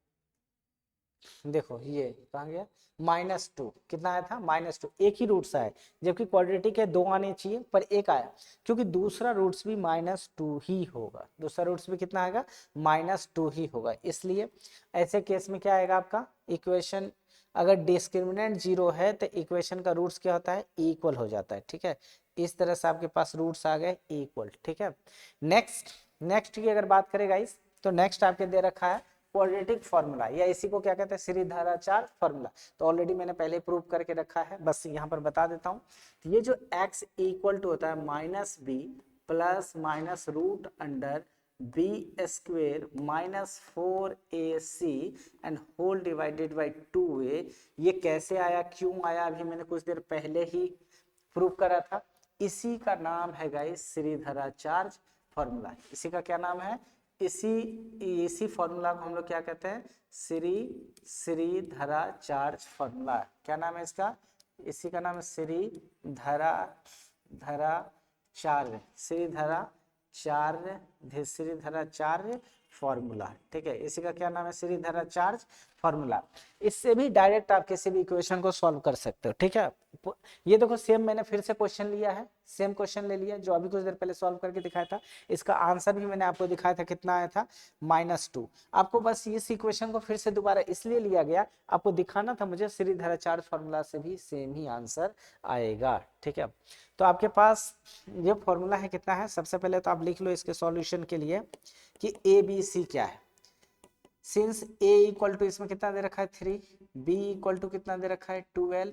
देखो ये कहाँ गया -2, कितना आया था -2, एक ही रूट्स आया, जबकि क्वाड्रेटिक है 2 आने चाहिए पर एक आया, क्योंकि दूसरा रूट्स भी -2 ही होगा, दूसरा रूट्स भी कितना आएगा -2 ही होगा। इसलिए ऐसे केस में क्या आएगा आपका इक्वेशन अगर डिस्क्रिमिनेंट 0 है तो इक्वेशन का रूट्स क्या होता है, इक्वल हो जाता है। ठीक है, इस तरह से आपके पास रूट्स आ गए इक्वल। ठीक है, नेक्स्ट की अगर बात करें गाइस, तो नेक्स्ट आपके दे रखा है क्वाड्रेटिक फॉर्मूला, या इसी को क्या कहते हैं, श्रीधराचार्य फॉर्मूला। तो ऑलरेडी मैंने पहले प्रूव करके रखा है, बस यहाँ पर बता देता हूँ। तो ये जो x इक्वल टू होता है minus b plus minus root under b square minus 4ac and whole divided by 2a, ये कैसे आया, क्यों आया, अभी मैंने कुछ देर पहले ही प्रूव करा था। इसी का नाम है गाइस श्रीधराचार्य फॉर्मूला। इसी का क्या नाम है, इसी फॉर्मूला को हम लोग क्या कहते हैं, श्रीधराचार्य फॉर्मूला। क्या नाम है इसका, इसी का नाम है श्रीधराचार्य फॉर्मूला। ठीक है, इसी का क्या नाम है, श्रीधराचार्य फॉर्मूला। इससे भी डायरेक्ट आप किसी भी इक्वेशन को सॉल्व कर सकते हो। ठीक है, ये देखो सेम मैंने फिर से क्वेश्चन लिया है, सेम क्वेश्चन ले लिया जो अभी कुछ देर पहले सॉल्व करके दिखाया था। इसका आंसर भी मैंने आपको दिखाया था, कितना आया था, -2। आपको बस इस इक्वेशन को फिर से दोबारा इसलिए लिया गया, आपको दिखाना था मुझे श्रीधराचार्य फॉर्मूला से भी सेम ही आंसर आएगा। ठीक है, तो आपके पास ये फॉर्मूला है, कितना है, सबसे पहले तो आप लिख लो इसके सॉल्यूशन के लिए कि ABC क्या है। सिंस A इक्वल टू, इसमें कितना दे रखा है 3, B इक्वल टू कितना दे रखा है 12,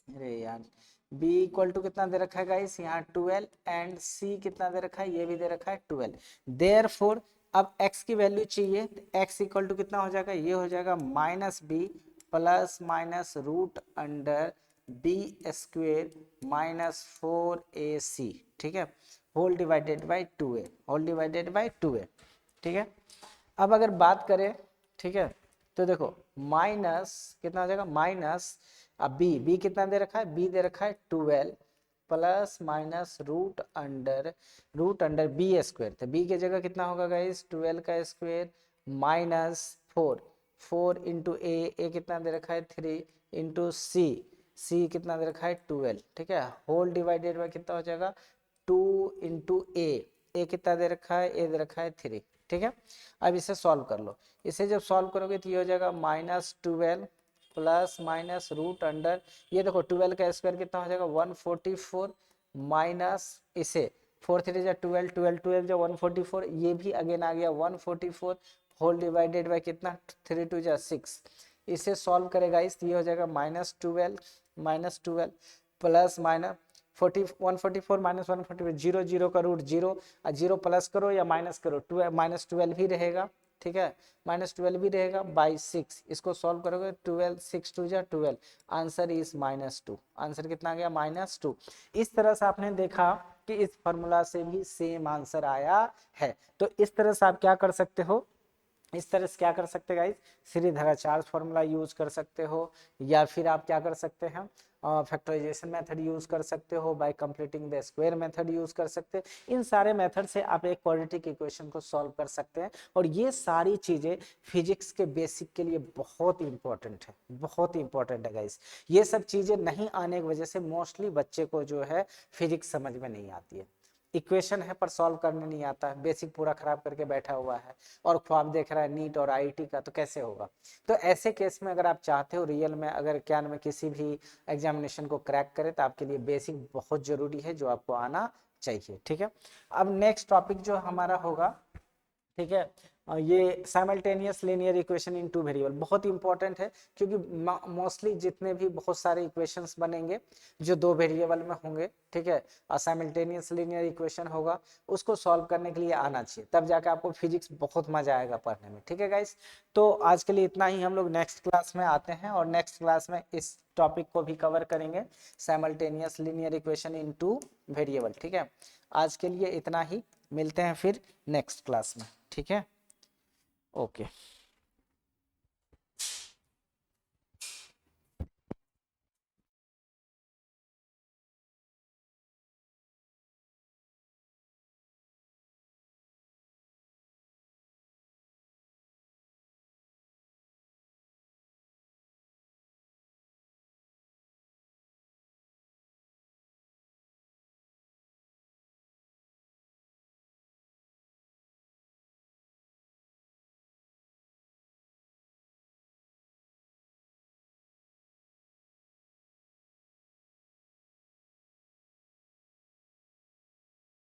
अरे यार B इक्वल टू कितना दे रखा है गाइस, यहाँ 12, एंड C कितना दे रखा है, ये भी दे रखा है 12। देयरफॉर अब x की वैल्यू चाहिए, x इक्वल टू कितना हो जाएगा, ये हो जाएगा -b plus minus root under b square minus 4ac। ठीक है, whole divided by 2a, whole divided by 2a। ठीक है, अब अगर बात करें, ठीक है, तो देखो माइनस कितना हो जाएगा, माइनस अब b कितना दे रखा है, b दे रखा है 12 plus minus root under b square. तो b की जगह कितना होगा गाइस, 12 का स्क्वेयर माइनस 4 इंटू ए कितना दे रखा है 3 इंटू सी कितना दे रखा है 12। ठीक है, होल डिवाइडेड बाय कितना हो जाएगा 2 इंटू ए कितना दे रखा है, ए दे रखा है 3। ठीक है, अब इसे सॉल्व कर लो। इसे जब सॉल्व करोगे तो ये हो जाएगा -12 प्लस माइनस रूट अंडर, ये देखो 12 का स्क्वायर कितना हो जाएगा 144 माइनस इसे 4 3 जा 12 12 12 जा 144, ये भी अगेन आ गया 144 होल डिवाइडेड बाय कितना 3 2 जा 6। इसे सॉल्व करेगा इस, ये हो जाएगा -12 प्लस माइनस 144 माइनस 144 0 0 का रूट 0, 0 प्लस करो या माइनस करो, -12 ही रहेगा। ठीक है, -12 भी रहेगा बाई 6। इसको सॉल्व करोगे 12 6 2 जा 12, आंसर इज -2। आंसर कितना आ गया, -2। इस तरह से आपने देखा कि इस फॉर्मूला से भी सेम आंसर आया है। तो इस तरह से आप क्या कर सकते हो, इस तरह से क्या कर सकते हैं गाइस, श्रीधराचार्य फॉर्मूला यूज कर सकते हो, या फिर आप क्या कर सकते हैं, फैक्टराइजेशन मेथड यूज कर सकते हो, bye completing the square method use कर सकते हैं। इन सारे मेथड से आप एक क्वाड्रेटिक इक्वेशन को सॉल्व कर सकते हैं। और ये सारी चीजें फिजिक्स के बेसिक के लिए बहुत इंपॉर्टेंट है, बहुत इंपॉर्टेंट है गाइस। ये सब चीजें नहीं आने की वजह से मोस्टली बच्चे को जो है फिजिक्स समझ में नहीं आती है। इक्वेशन है पर सॉल्व करने नहीं आता है, बेसिक पूरा खराब करके बैठा हुआ है और ख्वाब देख रहा है नीट और आईआईटी का, तो कैसे होगा। तो ऐसे केस में अगर आप चाहते हो रियल में अगर क्या नाम है किसी भी एग्जामिनेशन को क्रैक करे, तो आपके लिए बेसिक बहुत जरूरी है जो आपको आना चाहिए। ठीक है, अब नेक्स्ट टॉपिक जो हमारा होगा, ठीक है, ये simultaneous linear equation in 2 variable बहुत इंपॉर्टेंट है, क्योंकि मोस्टली जितने भी बहुत सारे इक्वेशंस बनेंगे जो 2 वेरिएबल में होंगे, ठीक है, और साइमल्टेनियस लीनियर इक्वेशन होगा, उसको सॉल्व करने के लिए आना चाहिए, तब जाके आपको फिजिक्स बहुत मजा आएगा पढ़ने में। ठीक है गाइस, तो आज के लिए इतना ही, हम लोग नेक्स्ट क्लास में आते हैं और नेक्स्ट क्लास में इस टॉपिक को भी कवर करेंगे, simultaneous linear equation in 2 variable. ठीक है, आज के लिए इतना ही, मिलते हैं फिर नेक्स्ट क्लास में। ठीक है, ओके।